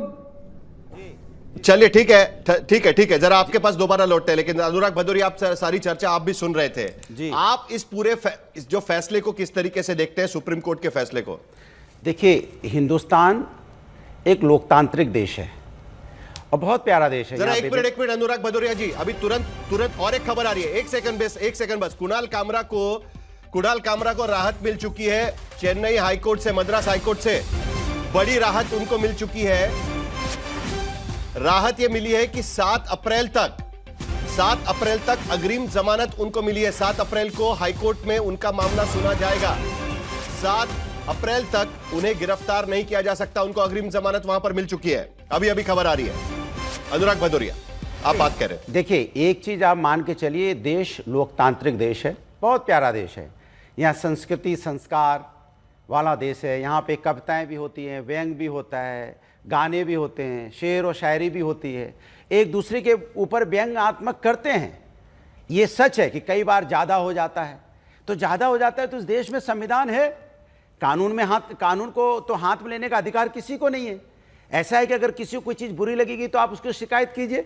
Speaker 1: चलिए ठीक है, जरा आपके पास दोबारा लौटते हैं। लेकिन अनुराग भदौरिया, आप सारी चर्चा आप भी सुन रहे थे जी। आप इस पूरे जो फैसले को किस तरीके से देखते हैं, सुप्रीम कोर्ट के फैसले को?
Speaker 8: देखिए, हिंदुस्तान एक लोकतांत्रिक देश है और बहुत प्यारा देश है।
Speaker 1: जरा एक मिनट अनुराग भदौरिया जी, अभी तुरंत और एक खबर आ रही है, एक सेकंड बस। कुणाल कामरा को राहत मिल चुकी है चेन्नई हाईकोर्ट से, मद्रास हाईकोर्ट से बड़ी राहत उनको मिल चुकी है। राहत यह मिली है कि 7 अप्रैल तक अग्रिम जमानत उनको मिली है। 7 अप्रैल को हाईकोर्ट में उनका मामला सुना जाएगा। 7 अप्रैल तक उन्हें गिरफ्तार नहीं किया जा सकता, उनको अग्रिम जमानत वहां पर मिल चुकी है। अभी खबर आ रही है। अनुराग भदौरिया, आप बात कर रहे हैं।
Speaker 8: देखिए, एक चीज आप मान के चलिए, देश लोकतांत्रिक देश है, बहुत प्यारा देश है। यहाँ संस्कृति संस्कार वाला देश है। यहाँ पे कविताएं भी होती हैं, व्यंग भी होता है, गाने भी होते हैं, शेर और शायरी भी होती है। एक दूसरे के ऊपर व्यंग्यात्मक करते हैं। ये सच है कि कई बार ज़्यादा हो जाता है, तो ज़्यादा हो जाता है तो इस देश में संविधान है, कानून को तो हाथ में लेने का अधिकार किसी को नहीं है। ऐसा है कि अगर किसी को कोई चीज़ बुरी लगेगी तो आप उसकी शिकायत कीजिए,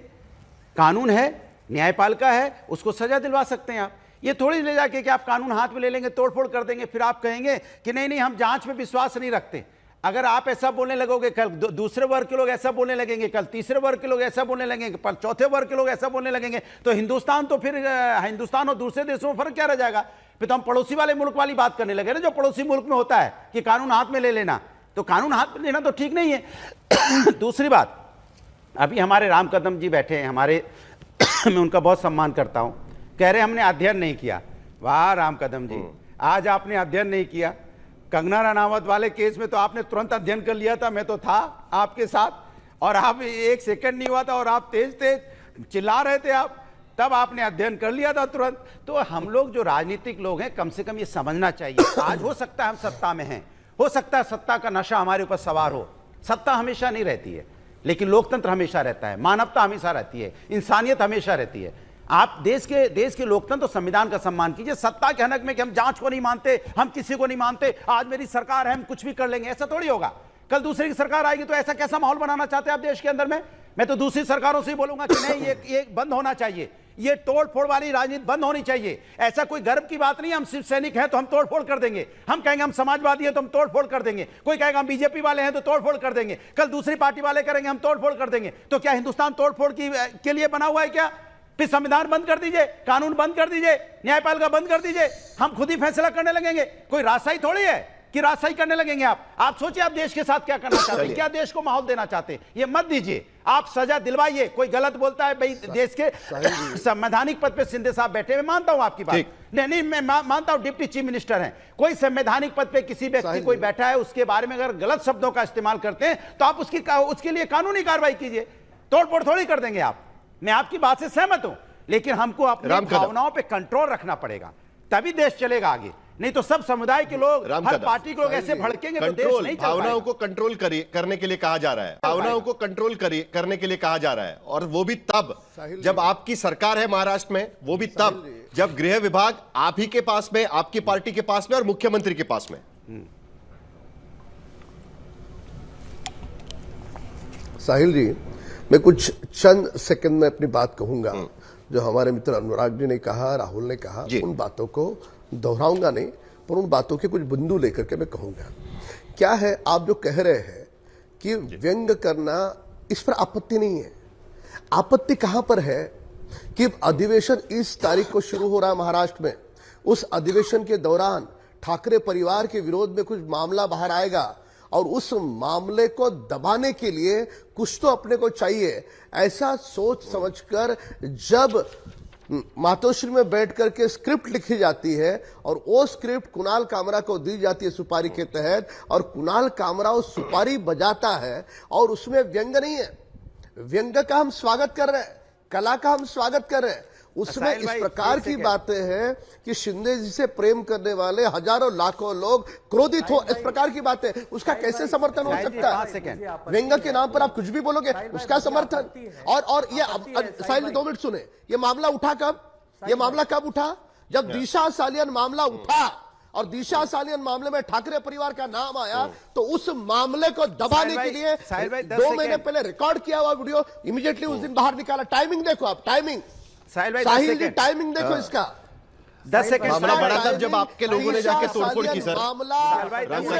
Speaker 8: कानून है, न्यायपालिका है, उसको सजा दिलवा सकते हैं आप। ये थोड़ी ले जाके कि आप कानून हाथ में ले लेंगे, तोड़फोड़ कर देंगे, फिर आप कहेंगे कि नहीं हम जांच में विश्वास नहीं रखते। अगर आप ऐसा बोलने लगोगे, कल दूसरे वर्ग के लोग ऐसा बोलने लगेंगे, कल तीसरे वर्ग के लोग ऐसा बोलने लगेंगे, कल चौथे वर्ग के लोग ऐसा बोलने लगेंगे, तो हिंदुस्तान और दूसरे देशों में फर्क क्या रह जाएगा? फिर तो हम पड़ोसी वाले मुल्क वाली बात करने लगे ना, जो पड़ोसी मुल्क में होता है कि कानून हाथ में ले लेना। तो कानून हाथ में लेना तो ठीक नहीं है। दूसरी बात, अभी हमारे राम कदम जी बैठे हैं, मैं उनका बहुत सम्मान करता हूं, कह रहे हमने अध्ययन नहीं किया। वाह राम कदम जी, आज आपने अध्ययन नहीं किया। कंगना रनावत वाले केस में तो आपने तुरंत अध्ययन कर लिया था, मैं तो था आपके साथ, और आप एक सेकंड नहीं हुआ था और आप तेज चिल्ला रहे थे आप, तब आपने अध्ययन कर लिया था तुरंत। तो हम लोग जो राजनीतिक लोग हैं, कम से कम ये समझना चाहिए। आज हो सकता है हम सत्ता में हैं, हो सकता है सत्ता का नशा हमारे ऊपर सवार हो, सत्ता हमेशा नहीं रहती है, लेकिन लोकतंत्र हमेशा रहता है, मानवता हमेशा रहती है, इंसानियत हमेशा रहती है। आप देश के लोकतंत्र और संविधान का सम्मान कीजिए। सत्ता के हनक में कि हम जांच को नहीं मानते, हम किसी को नहीं मानते, आज मेरी सरकार है हम कुछ भी कर लेंगे, ऐसा थोड़ी होगा। कल दूसरे की सरकार आएगी तो ऐसा कैसा माहौल बनाना चाहते हैं आप देश के अंदर में? मैं तो दूसरी सरकारों से ही बोलूंगा कि नहीं, ये बंद होना चाहिए, ये तोड़ फोड़ वाली राजनीति बंद होनी चाहिए। ऐसा कोई गर्व की बात नहीं, हम सिर्फ सैनिक हैं तो हम तोड़ फोड़ कर देंगे, हम कहेंगे हम समाजवादी हैं तो हम तोड़ फोड़ कर देंगे, कोई कहेगा हम बीजेपी वाले हैं तो तोड़ फोड़ कर देंगे, कल दूसरी पार्टी वाले करेंगे हम तोड़ फोड़ कर देंगे। तो क्या हिंदुस्तान तोड़ फोड़ के लिए बना हुआ है क्या? फिर संविधान बंद कर दीजिए, कानून बंद कर दीजिए, न्यायपालिका बंद कर दीजिए, हम खुद ही फैसला करने लगेंगे। कोई राजशाही थोड़ी है कि राजशाही करने लगेंगे आप सोचिए आप देश के साथ क्या करना चाहते हैं, क्या देश को माहौल देना चाहते हैं। ये मत दीजिए, आप सजा दिलवाइए। कोई गलत बोलता है भाई, देश के संवैधानिक पद पे शिंदे साहब बैठे, मैं मानता हूं आपकी बात, नहीं मैं मानता हूं डिप्टी चीफ मिनिस्टर हैं, कोई संवैधानिक पद पे किसी व्यक्ति कोई बैठा है, उसके बारे में अगर गलत शब्दों का इस्तेमाल करते हैं तो आप उसके लिए कानूनी कार्रवाई कीजिए, तोड़फोड़ थोड़ी कर देंगे आप। मैं आपकी बात से सहमत हूं, लेकिन हमको अपनी भावनाओं पे कंट्रोल रखना पड़ेगा, तभी देश चलेगा आगे। नहीं तो सब समुदाय के लोग, हर पार्टी के लोग ऐसे भड़केंगे तो देश नहीं चल पाएगा।
Speaker 1: भावनाओं को कंट्रोल करने के लिए कहा जा रहा है, भावनाओं को कंट्रोल करने के लिए कहा जा रहा है, और वो भी तब जब आपकी सरकार है महाराष्ट्र में, वो भी तब जब गृह विभाग आप ही के पास में, आपकी पार्टी के पास में और मुख्यमंत्री के पास में।
Speaker 4: साहिल जी, मैं कुछ चंद सेकंड में अपनी बात कहूंगा। जो हमारे मित्र अनुराग जी ने कहा, राहुल ने कहा, उन बातों को दोहराऊंगा नहीं, पर उन बातों के कुछ बिंदु लेकर के मैं कहूंगा। क्या है, आप जो कह रहे हैं कि व्यंग करना, इस पर आपत्ति नहीं है। आपत्ति कहां पर है कि अधिवेशन इस तारीख को शुरू हो रहा है महाराष्ट्र में, उस अधिवेशन के दौरान ठाकरे परिवार के विरोध में कुछ मामला बाहर आएगा और उस मामले को दबाने के लिए कुछ तो अपने को चाहिए। ऐसा सोच समझकर जब मातोश्री में बैठ करके स्क्रिप्ट लिखी जाती है और वो स्क्रिप्ट कुणाल कामरा को दी जाती है सुपारी के तहत, और कुणाल कामरा उस सुपारी बजाता है और उसमें व्यंग नहीं है, व्यंग का हम स्वागत कर रहे हैं, कला का हम स्वागत कर रहे हैं, उसमें इस प्रकार की बातें हैं कि शिंदे जी से प्रेम करने वाले हजारों लाखों लोग क्रोधित हो, इस प्रकार की बातें, उसका कैसे समर्थन हो सकता है? व्यंग के नाम पर आप कुछ भी बोलोगे, उसका समर्थन। और ये साहिल जी 2 मिनट सुने, ये मामला उठा कब? ये मामला कब उठा? जब दिशा सालियन मामला उठा, और दिशा सालियन मामले में ठाकरे परिवार का नाम आया, तो उस मामले को दबाने के लिए 2 महीने पहले रिकॉर्ड किया हुआ वीडियो इमीडिएटली उस दिन बाहर निकाला। टाइमिंग देखो आप, टाइमिंग साहिल जी, टाइमिंग देखो इसका।
Speaker 8: 10 सेकंड।
Speaker 1: मामला बड़ा तब जब आपके लोगों ने जाके तोड़फोड़ की सर,
Speaker 4: मामला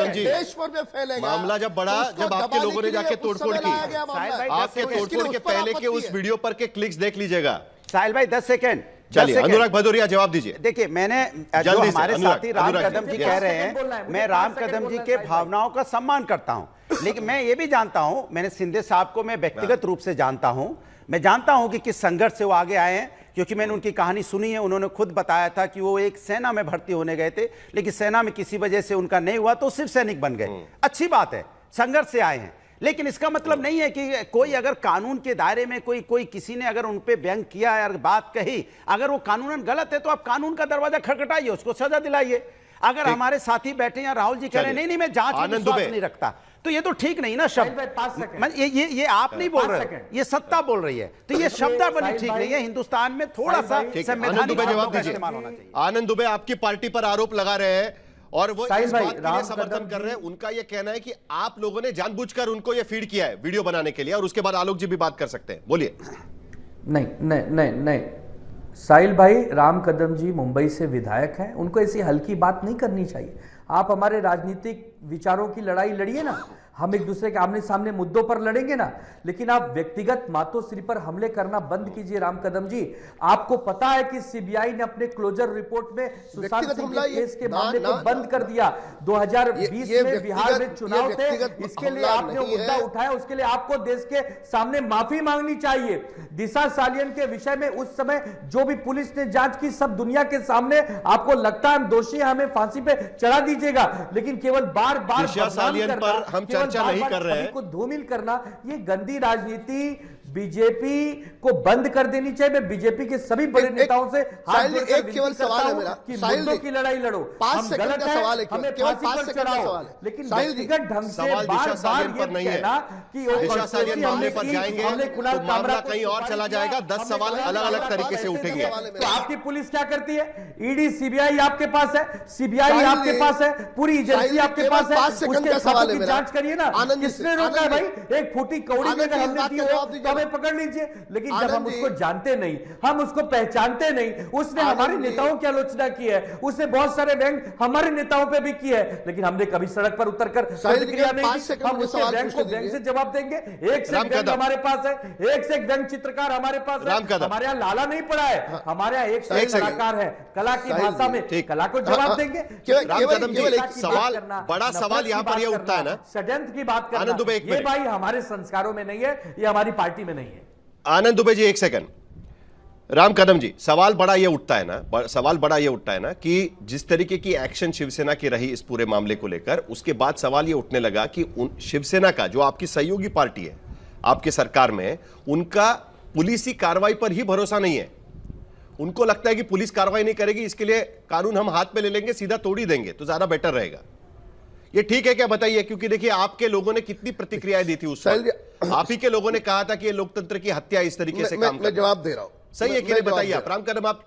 Speaker 4: देश भर में फैलेगा।
Speaker 1: मामला जब बड़ा, जब आपके लोगों ने जाके तोड़फोड़ की, आपके तोड़फोड़ के पहले के उस वीडियो पर के क्लिक्स देख लीजिएगा।
Speaker 8: साहिल भाई 10 सेकंड।
Speaker 1: चलिए अनुराग भदौरिया जवाब दीजिए।
Speaker 8: देखिए, मैंने जो हमारे साथी राम कदम जी कह रहे हैं, मैं राम कदम जी के भावनाओं का सम्मान करता हूं, लेकिन मैं ये भी जानता हूं, मैंने शिंदे साहब को मैं व्यक्तिगत रूप से जानता हूं, मैं जानता हूं कि किस संघर्ष से वो आगे आए हैं, क्योंकि मैंने उनकी कहानी सुनी है। उन्होंने खुद बताया था कि वो एक सेना में भर्ती होने गए थे, लेकिन सेना में किसी वजह से उनका नहीं हुआ तो सिर्फ सैनिक बन गए। अच्छी बात है, संघर्ष से आए हैं, लेकिन इसका मतलब नहीं है कि कोई अगर कानून के दायरे में कोई किसी ने अगर उन पे व्यंग किया है, बात कही, अगर वो कानूनन गलत है तो आप कानून का दरवाजा खटखटाइए, उसको सजा दिलाइए। अगर हमारे साथी बैठे हैं, राहुल जी कह रहे हैं नहीं मैं जांच में विश्वास नहीं रखता, तो ये तो ठीक नहीं ना शब्द। ये आप नहीं बोल रहे, ये सत्ता बोल रही है, तो ये शब्दावली ठीक नहीं है। हिंदुस्तान में थोड़ा सा संवैधानिक
Speaker 1: जवाब दीजिए। आनंद दुबे आपकी पार्टी पर आरोप लगा रहे हैं और वो इस बात के लिए समर्थन कर रहे हैं। उनका यह कहना है कि आप लोगों ने जानबूझकर उनको यह फीड किया है वीडियो बनाने के लिए, और उसके बाद आलोक जी भी बात कर सकते हैं, बोलिए।
Speaker 7: नहीं नहीं नहीं नहीं, साहिल भाई, राम कदम जी मुंबई से विधायक हैं, उनको ऐसी हल्की बात नहीं करनी चाहिए। आप हमारे राजनीतिक विचारों की लड़ाई लड़िए ना, हम एक दूसरे के आमने सामने मुद्दों पर लड़ेंगे ना, लेकिन आप व्यक्तिगत मातोश्री पर हमले करना बंद कीजिए। राम कदम जी, आपको पता है कि सीबीआई ने अपने क्लोजर रिपोर्ट में सुशांत सिंह के केस के मामले को बंद कर दिया। 2020 में बिहार में चुनाव थे, इसके लिए आपने मुद्दा उठाया, उसके लिए आपको देश के सामने माफी मांगनी चाहिए। दिशा सालियन के विषय में उस समय जो भी पुलिस ने जांच की, सब दुनिया के सामने आपको लगता है हम दोषी हैं, हमें फांसी पे चढ़ा दीजिएगा, लेकिन केवल बार बार
Speaker 1: दिशा सालियन पर हम चर्चा नहीं कर रहे हैं,
Speaker 7: को धूमिल करना, ये गंदी राजनीति बीजेपी को बंद कर देनी चाहिए। मैं बीजेपी के सभी बड़े नेताओं से हाथ जोड़कर
Speaker 4: एक केवल सवाल है मेरा
Speaker 7: कि मुद्दों की लड़ाई लड़ो,
Speaker 4: 5 सेकंड का सवाल है,
Speaker 7: हमें
Speaker 4: केवल
Speaker 7: फांसी
Speaker 4: 5
Speaker 7: पर
Speaker 4: सेकंड का
Speaker 7: चढ़ाओ,
Speaker 4: सवाल है।
Speaker 7: लेकिन
Speaker 4: साहिल जी,
Speaker 7: व्यक्तिगत ढंग से
Speaker 1: सवाल दिशा सालियन पर नहीं है। दिशा सालियन मामले पर जाएंगे तो मामला कहीं और चला जाएगा, 10 सवाल अलग अलग तरीके से उठेंगे।
Speaker 7: तो आपकी पुलिस क्या करती है? ईडी सीबीआई आपके पास है, सीबीआई आपके पास है, पूरी एजेंसी आपके पास है, उसके खातों की जांच करिए ना। किसने रोका है भाई? एक फूटी कौड़ी में अगर हमने दी हो तो हमें पकड़ लीजिए, लेकिन जब हम उसको जानते नहीं, हम उसको पहचानते नहीं, उसने हमारे नेताओं की आलोचना की है, उसने बहुत सारे व्यंग हमारे नेताओं पे भी किए हैं, लेकिन हमने कभी सड़क पर उतरकर प्रतिक्रिया नहीं दी। हम उसके व्यंग को व्यंग से जवाब देंगे। एक से एक व्यंग हमारे पास है, एक से एक व्यंग चित्रकार हमारे पास है। हमारे यहाँ लाला नहीं पड़ा है, हमारे यहाँ एक से एक कलाकार है, कला की भाषा में कला को जवाब देंगे।
Speaker 1: सवाल, बड़ा सवाल यहाँ पर यह उठता है ना,
Speaker 7: षड्यंत्र की बात करना, ये भाई हमारे संस्कारों में नहीं है, ये हमारी पार्टी में नहीं है।
Speaker 1: आनंद दुबे जी, एक सेकंड। राम कदम जी, सवाल बड़ा ये उठता है ना, सवाल बड़ा ये उठता है ना कि जिस तरीके की एक्शन शिवसेना की रही इस पूरे मामले को लेकर, उसके बाद सवाल ये उठने लगा कि शिवसेना का जो आपकी सहयोगी पार्टी है आपके सरकार में, उनका पुलिसी कार्रवाई पर ही भरोसा नहीं है। उनको लगता है कि पुलिस कार्रवाई नहीं करेगी, इसके लिए कानून हम हाथ में ले लेंगे, सीधा तोड़ ही देंगे तो ज्यादा बेटर रहेगा। ये ठीक है क्या, बताइए? क्योंकि देखिए आपके लोगों ने कितनी प्रतिक्रियाएं दी थी उस वक्त, आप ही के लोगों ने कहा था कि ये लोकतंत्र की हत्या इस तरीके से काम
Speaker 4: मैं जवाब दे रहा हूं।
Speaker 1: सही है कि नहीं, बताइए आप। राम कदम, आप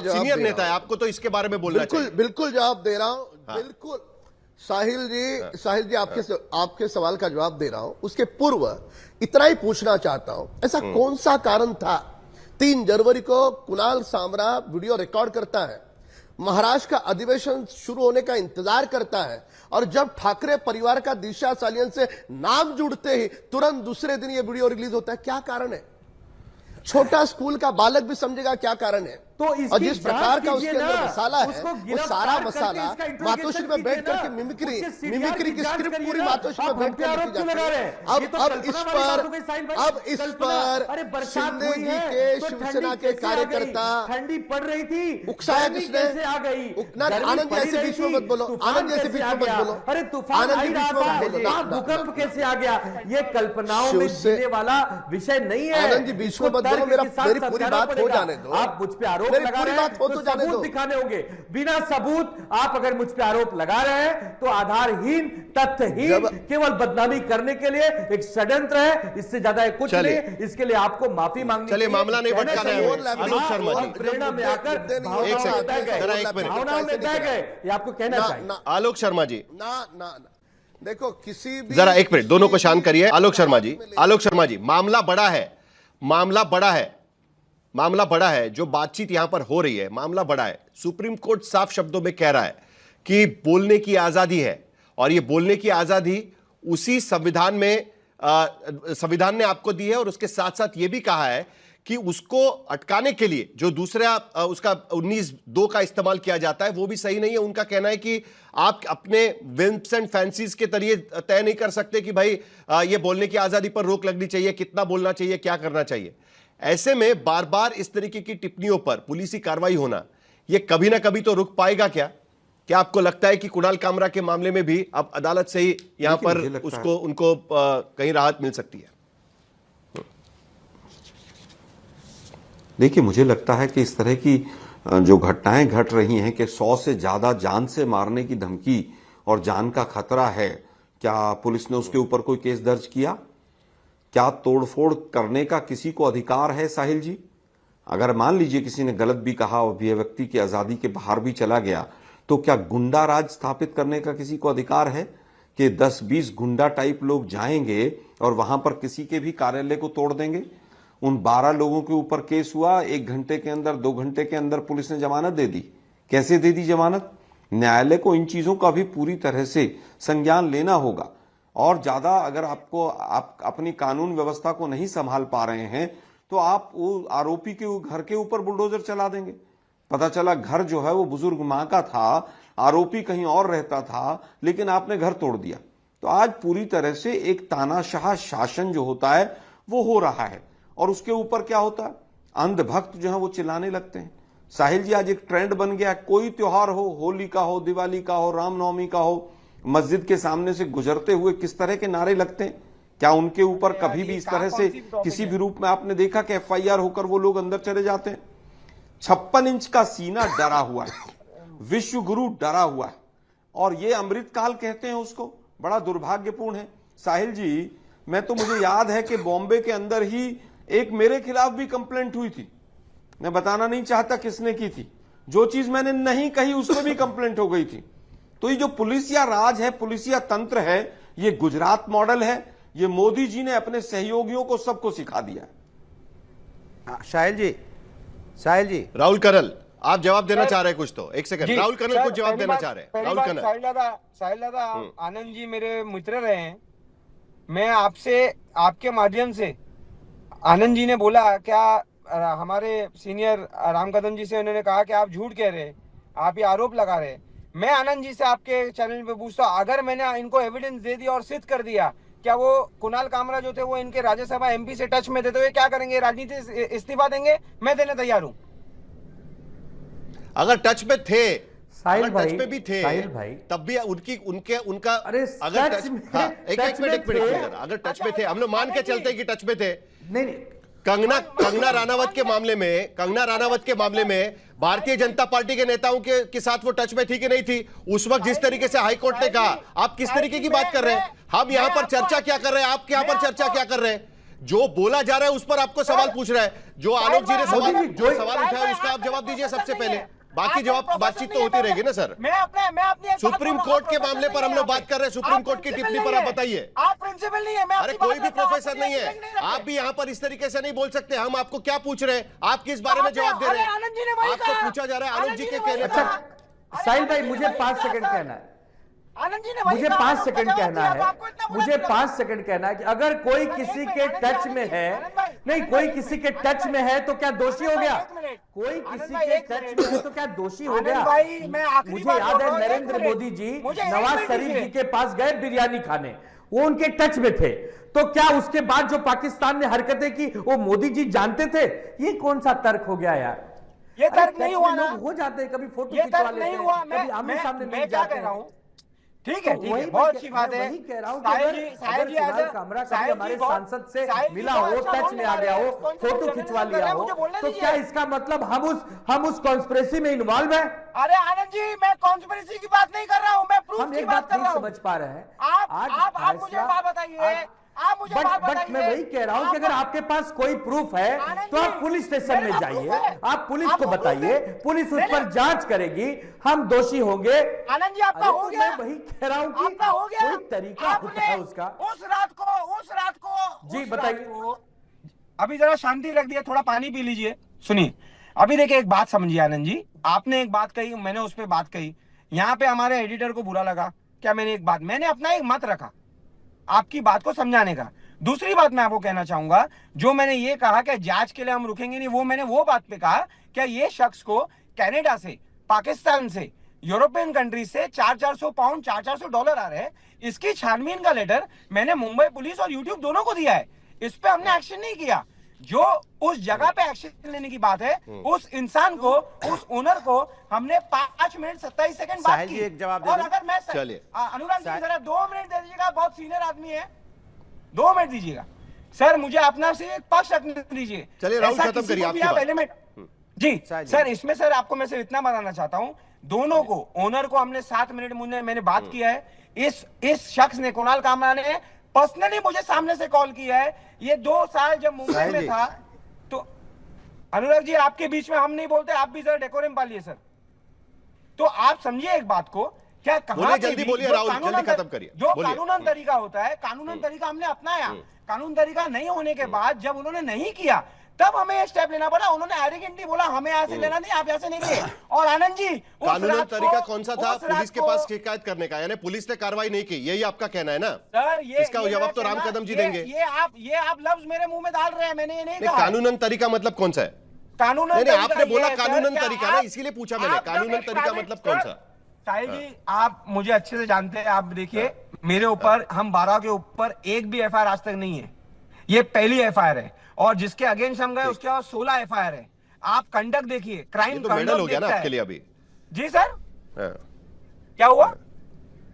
Speaker 1: सीनियर नेता है, आपको तो इसके बारे में बोलना चाहिए।
Speaker 4: बिल्कुल जवाब दे रहा हूं, बिल्कुल। साहिल जी आपके सवाल का जवाब दे रहा हूं। उसके पूर्व इतना ही पूछना चाहता हूं, ऐसा कौन सा कारण था 3 जनवरी को कुणाल सामरा वीडियो रिकॉर्ड करता है, महाराष्ट्र का अधिवेशन शुरू होने का इंतजार करता है, और जब ठाकरे परिवार का दिशा सालियन से नाम जुड़ते ही तुरंत दूसरे दिन ये वीडियो रिलीज होता है? क्या कारण है? छोटा स्कूल का बालक भी समझेगा क्या कारण है।
Speaker 7: तो
Speaker 4: और जिस प्रकार का उसके अंदर मसाला है, वो सारा मसाला मातोश्री में बैठ करके मिमिक्री की स्क्रिप्ट पूरी मातोश्री में बैठ कर लिखी जाती है। अब इस पर शिंदे जी के शिवसेना के कार्यकर्ता
Speaker 7: ठंडी पड़ रही थी,
Speaker 4: उकसाया किसने? आनंद जी ऐसे बीच में मत बोलो, आनंद जैसे बीच में मत बोलो।
Speaker 7: अरे तूफान आई रहा था, भूकंप कैसे आ गया? ये कल्पनाओं में जीने वाला विषय नहीं है।
Speaker 4: आनंद जी बीच में मत बोलो, मेरी पूरी बात हो जाने दो।
Speaker 7: आप मुझ पे आरोप लगा रहे हैं तो सबूत दिखाने होंगे। बिना सबूत आप अगर मुझ पे आरोप लगा रहे हैं तो आधारहीन, तथ्यहीन, केवल बदनामी करने के लिए एक षड्यंत्र है, इससे ज्यादा कुछ नहीं। इसके लिए आपको माफी मांगनी चाहिए।
Speaker 1: चलिए, मामला नहीं भटका रहे हैं। आलोक शर्मा जी,
Speaker 7: प्रेरणा में आकर भावनाओं में बह गए, ये आपको कहना चाहिए।
Speaker 1: आलोक शर्मा जी,
Speaker 4: ना देखो, किसी भी
Speaker 1: जरा एक मिनट, दोनों को शांत करिए। आलोक शर्मा जी, मामला बड़ा है, मामला बड़ा है। जो बातचीत यहां पर हो रही है, मामला बड़ा है। सुप्रीम कोर्ट साफ शब्दों में कह रहा है कि बोलने की आजादी है, और ये बोलने की आजादी उसी संविधान ने आपको दी है, और उसके साथ साथ ये भी कहा है कि उसको अटकाने के लिए जो दूसरा उसका 19(2) का इस्तेमाल किया जाता है वो भी सही नहीं है। उनका कहना है कि आप अपने विम्स एंड फैंसीज के जरिए तय नहीं कर सकते कि भाई ये बोलने की आजादी पर रोक लगनी चाहिए, कितना बोलना चाहिए, क्या करना चाहिए। ऐसे में बार बार इस तरीके की टिप्पणियों पर पुलिसी कार्रवाई होना ये कभी ना कभी तो रुक पाएगा क्या? क्या आपको लगता है कि कुणाल कामरा के मामले में भी अब अदालत से ही यहां पर उनको कहीं राहत मिल सकती है?
Speaker 5: देखिए, मुझे लगता है कि इस तरह की जो घटनाएं घट रही हैं कि 100 से ज्यादा जान से मारने की धमकी और जान का खतरा है, क्या पुलिस ने उसके ऊपर कोई केस दर्ज किया? क्या तोड़फोड़ करने का किसी को अधिकार है साहिल जी? अगर मान लीजिए किसी ने गलत भी कहा और अभिव्यक्ति की आजादी के बाहर भी चला गया, तो क्या गुंडा राज स्थापित करने का किसी को अधिकार है कि 10-20 गुंडा टाइप लोग जाएंगे और वहां पर किसी के भी कार्यालय को तोड़ देंगे? उन 12 लोगों के ऊपर केस हुआ, 1 घंटे के अंदर 2 घंटे के अंदर पुलिस ने जमानत दे दी। कैसे दे दी जमानत? न्यायालय को इन चीजों का भी पूरी तरह से संज्ञान लेना होगा। और ज्यादा अगर आप अपनी कानून व्यवस्था को नहीं संभाल पा रहे हैं तो आप वो आरोपी के घर के ऊपर बुलडोजर चला देंगे। पता चला घर जो है वो बुजुर्ग मां का था, आरोपी कहीं और रहता था, लेकिन आपने घर तोड़ दिया। तो आज पूरी तरह से एक तानाशाह शासन जो होता है वो हो रहा है। और उसके ऊपर क्या होता है, अंधभक्त जो है वो चिल्लाने लगते हैं। साहिल जी, आज एक ट्रेंड बन गया, कोई त्योहार हो, होली का हो, दिवाली का हो, रामनवमी का हो, मस्जिद के सामने से गुजरते हुए किस तरह के नारे लगते हैं। क्या उनके ऊपर कभी भी इस तरह से किसी भी रूप में आपने देखा कि FIR होकर वो लोग अंदर चले जाते हैं? 56 इंच का सीना डरा हुआ है, विश्व गुरु डरा हुआ है, और ये अमृतकाल कहते हैं उसको। बड़ा दुर्भाग्यपूर्ण है साहिल जी। मुझे याद है कि बॉम्बे के अंदर ही एक मेरे खिलाफ भी कंप्लेंट हुई थी। मैं बताना नहीं चाहता किसने की थी। जो चीज मैंने नहीं कही उसमें भी कंप्लेंट हो गई थी। तो ये जो पुलिसिया राज है, पुलिसिया तंत्र है, ये गुजरात मॉडल है। ये मोदी जी ने अपने सहयोगियों को सबको सिखा दिया है।
Speaker 8: साहिल जी
Speaker 1: राहुल कर्नल, आप जवाब देना चाह रहे हैं कुछ? तो एक सेकंड, राहुल कर्नल कुछ जवाब देना चाह रहे हैं। राहुल कर्नल,
Speaker 6: साहिल दादा, आनंद जी मेरे मित्र रहे हैं। मैं आपसे, आपके माध्यम से, आनंद जी ने बोला क्या, हमारे सीनियर राम कदम जी से उन्होंने कहा कि आप झूठ कह रहे, आप ये आरोप लगा रहे। मैं आनंद जी से आपके चैनल पे पूछता हूं, अगर मैंने इनको एविडेंस दे दिया और सिद्ध कर दिया, क्या वो कुणाल कामरा जो थे वो इनके राज्यसभा MP से टच में थे, तो ये क्या करेंगे? राजनीति से इस्तीफा देंगे? मैं देने तैयार हूं।
Speaker 1: अगर टच में थे,
Speaker 7: साहिल
Speaker 1: अगर
Speaker 7: भाई,
Speaker 1: टच में भी थे,
Speaker 7: साहिल भाई,
Speaker 1: तब भी उनका
Speaker 7: अरे
Speaker 1: अगर टच, हाँ, एक मिनट, अगर टच में थे, हम लोग मान के चलते कि टच में थे।
Speaker 7: नहीं,
Speaker 1: कंगना राणावत के मामले में भारतीय जनता पार्टी के नेताओं के साथ वो टच में थी कि नहीं थी? उस वक्त जिस तरीके से हाईकोर्ट ने कहा, आप किस तरीके की बात कर रहे हैं? हम यहां पर चर्चा क्या कर रहे हैं, आप यहां पर चर्चा क्या कर रहे हैं? जो बोला जा रहा है उस पर आपको सवाल पूछ रहा है। जो आलोक जी ने सवाल उठाया उसका आप जवाब दीजिए सबसे पहले, बाकी जवाब बातचीत तो होती रहेगी ना सर। सुप्रीम कोर्ट के मामले पर हम लोग बात कर रहे हैं, सुप्रीम कोर्ट की टिप्पणी पर आप बताइए।
Speaker 6: आप प्रिंसिपल नहीं है, मैं
Speaker 1: अरे कोई भी प्रोफेसर नहीं है, आप भी यहाँ पर इस तरीके से नहीं बोल सकते। हम आपको क्या पूछ रहे हैं, आप किस बारे में जवाब दे रहे हैं? आपको पूछा जा रहा है आलोक जी के कहने पर।
Speaker 7: साहिल भाई, मुझे 5 सेकंड कहना है।
Speaker 6: मुझे
Speaker 7: 5 सेकंड कहना है। मुझे 5 सेकंड कहना है कि अगर कोई किसी के टच में है, नहीं, कोई किसी के टच में है तो क्या दोषी हो गया? कोई किसी के टच में है तो क्या दोषी हो गया? मुझे याद है नरेंद्र मोदी जी नवाज शरीफ जी के पास गए बिरयानी खाने, वो उनके टच में थे। तो क्या उसके बाद जो पाकिस्तान ने हरकतें की वो मोदी जी जानते थे? ये कौन सा तर्क हो गया यार?
Speaker 6: ये तर्क नहीं हुआ ना,
Speaker 7: हो जाते हैं कभी, फोटो
Speaker 6: ये तर्क नहीं हुआ। मैं क्या कह रहा हूँ, ठीक है, बहुत अच्छी बात है।
Speaker 7: साहिल जी हमारे सांसद से मिला हो, टच में आ गया हो, फोटो खिंचवा लिया हो, तो क्या इसका मतलब हम उस कॉन्स्पिरेसी में इन्वॉल्व हैं?
Speaker 6: अरे आनंद जी, मैं कॉन्स्पिरेसी की बात नहीं कर रहा हूँ, मैं प्रूफ की बात कर रहा हूँ।
Speaker 7: समझ पा रहे हैं
Speaker 6: आप मुझे बात बताइए, आप मुझे बात बताइए।
Speaker 7: बट मैं वही कह रहा हूं कि अगर आपके पास कोई प्रूफ है तो आप पुलिस स्टेशन में जाइए, आप पुलिस को बताइए, पुलिस उस पर जांच करेगी, हम दोषी होंगे।
Speaker 6: आनंद जी, आपका हो गया।
Speaker 7: मैं वही कह रहा हूं कि कोई तरीका होता है उसका।
Speaker 6: उस रात को
Speaker 7: जी बताइए।
Speaker 6: अभी जरा शांति रख दिया, थोड़ा पानी पी लीजिए। सुनिए, अभी देखिए, एक बात समझिए आनंद जी, आपने एक बात कही, मैंने उस पर बात कही। यहाँ पे हमारे एडिटर को बुरा लगा क्या? मैंने अपना एक मत रखा आपकी बात को समझाने का। दूसरी बात मैं आपको कहना चाहूंगा, जो मैंने ये कहा कि जांच के लिए हम रुकेंगे नहीं, वो मैंने वो बात पे कहा क्या ये शख्स को कनाडा से, पाकिस्तान से, यूरोपियन कंट्री से 400 पाउंड, 400 डॉलर आ रहे हैं, इसकी छानबीन का लेटर मैंने मुंबई पुलिस और यूट्यूब दोनों को दिया है। इस पे हमने एक्शन नहीं किया। जो उस जगह पे एक्शन लेने की बात है, उस इंसान को, उस ओनर को हमने 5 मिनट 27 सेकंड बात की।
Speaker 8: एक जवाब
Speaker 6: और अगर मैं अनुराग जी जरा 2 मिनट दे दीजिएगा, बहुत सीनियर आदमी है, 2 मिनट दीजिएगा सर, मुझे अपना से एक पक्ष रखने दीजिए।
Speaker 1: चलिए राहुल, खत्म करिए आपकी बात।
Speaker 6: जी सर, इसमें सर आपको मैं सिर्फ इतना बताना चाहता हूं, दोनों को, ओनर को हमने 7 मिनट मैंने बात किया है। इस शख्स ने, कुणाल कामरा ने पर्सनली मुझे सामने से कॉल किया है। ये 2 साल जब मुंबई में था, तो अनुराग जी आपके बीच में हम नहीं बोलते, आप भी जरा डेकोरम पालिए सर। तो आप समझिए एक बात को, क्या कहां
Speaker 1: जल्दी बोलिए राहुल, जल्दी खत्म करिए।
Speaker 6: जो कानूनन तरीका होता है, कानूनन तरीका हमने अपनाया। कानून तरीका नहीं होने के बाद जब उन्होंने नहीं किया, तब हमें ये स्टेप लेना पड़ा। उन्होंने एरोगेंटली बोला हमें यहाँ से लेना नहीं, आप यहाँ से नहीं लिए। और आनंद जी,
Speaker 1: कानूनी तरीका कौन सा था? पुलिस के पास शिकायत करने का, यानी पुलिस ने कार्रवाई नहीं की, यही आपका कहना है ना
Speaker 6: सर?
Speaker 1: इसका जवाब तो राम कदम जी देंगे।
Speaker 6: ये आप लफ्ज मेरे मुंह में डाल रहे हैं, मैंने ये नहीं कहा।
Speaker 1: कानूनन तरीका मतलब कौन सा है?
Speaker 6: कानूनन
Speaker 1: आपने बोला कानूनन तरीका ना, इसीलिए पूछा मैंने, कानूनन तरीका मतलब कौन सा?
Speaker 6: साहिल जी, आप मुझे अच्छे से जानते हैं। आप देखिए मेरे ऊपर, हम 12 के ऊपर एक भी एफआईआर आज तक नहीं है, ये पहली एफआईआर है। और जिसके अगेंस्ट हम गए उसके बाद 16 एफआईआर है। आप कंडक्ट देखिए, क्राइम
Speaker 1: तो मेडल हो गया ना आपके लिए अभी।
Speaker 6: जी सर, क्या हुआ?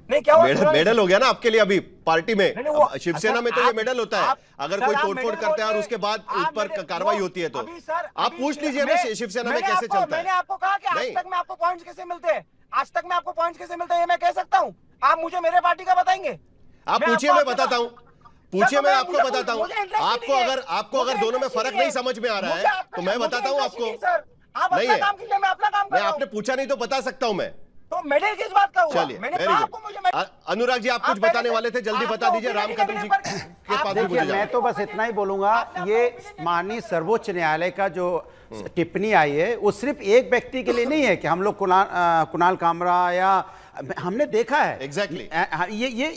Speaker 6: नहीं क्या हुआ?
Speaker 1: मेडल हो गया ना आपके लिए अभी पार्टी में। शिवसेना में तो ये मेडल होता है, अगर कोई तोड़फोड़ करता है और उसके बाद उस पर कार्रवाई होती है तो आप पूछ लीजिए ना शिवसेना में कैसे चलता है।
Speaker 6: मैंने आपको कहा कि आज तक में आपको पॉइंट्स कैसे मिलते हैं, आज तक में आपको पॉइंट्स कैसे मिलते हैं, ये मैं कह सकता हूं? आप मुझे मेरे पार्टी का बताएंगे?
Speaker 1: आप पूछिए, मैं बताता हूं। पूछिए, मैं आपको बताता हूं। आपको अगर दोनों में फर्क नहीं समझ में आ रहा है तो मैं बताता हूं आपको।
Speaker 6: नहीं है, मैं अपना काम कर रहा हूं।
Speaker 1: आपने पूछा नहीं तो बता सकता हूं मैं।
Speaker 6: तो मेडल किस बात का हुआ?
Speaker 1: चलिए, अनुराग जी आप कुछ बताने वाले थे, जल्दी बता दीजिए। राम कदम जी के पास
Speaker 8: मैं तो बस इतना ही बोलूंगा, ये माननीय सर्वोच्च न्यायालय का जो टिप्पणी आई है वो सिर्फ एक व्यक्ति के लिए नहीं है कि हम लोग कुणाल कामरा या हमने देखा है
Speaker 1: एग्जैक्टली
Speaker 8: ये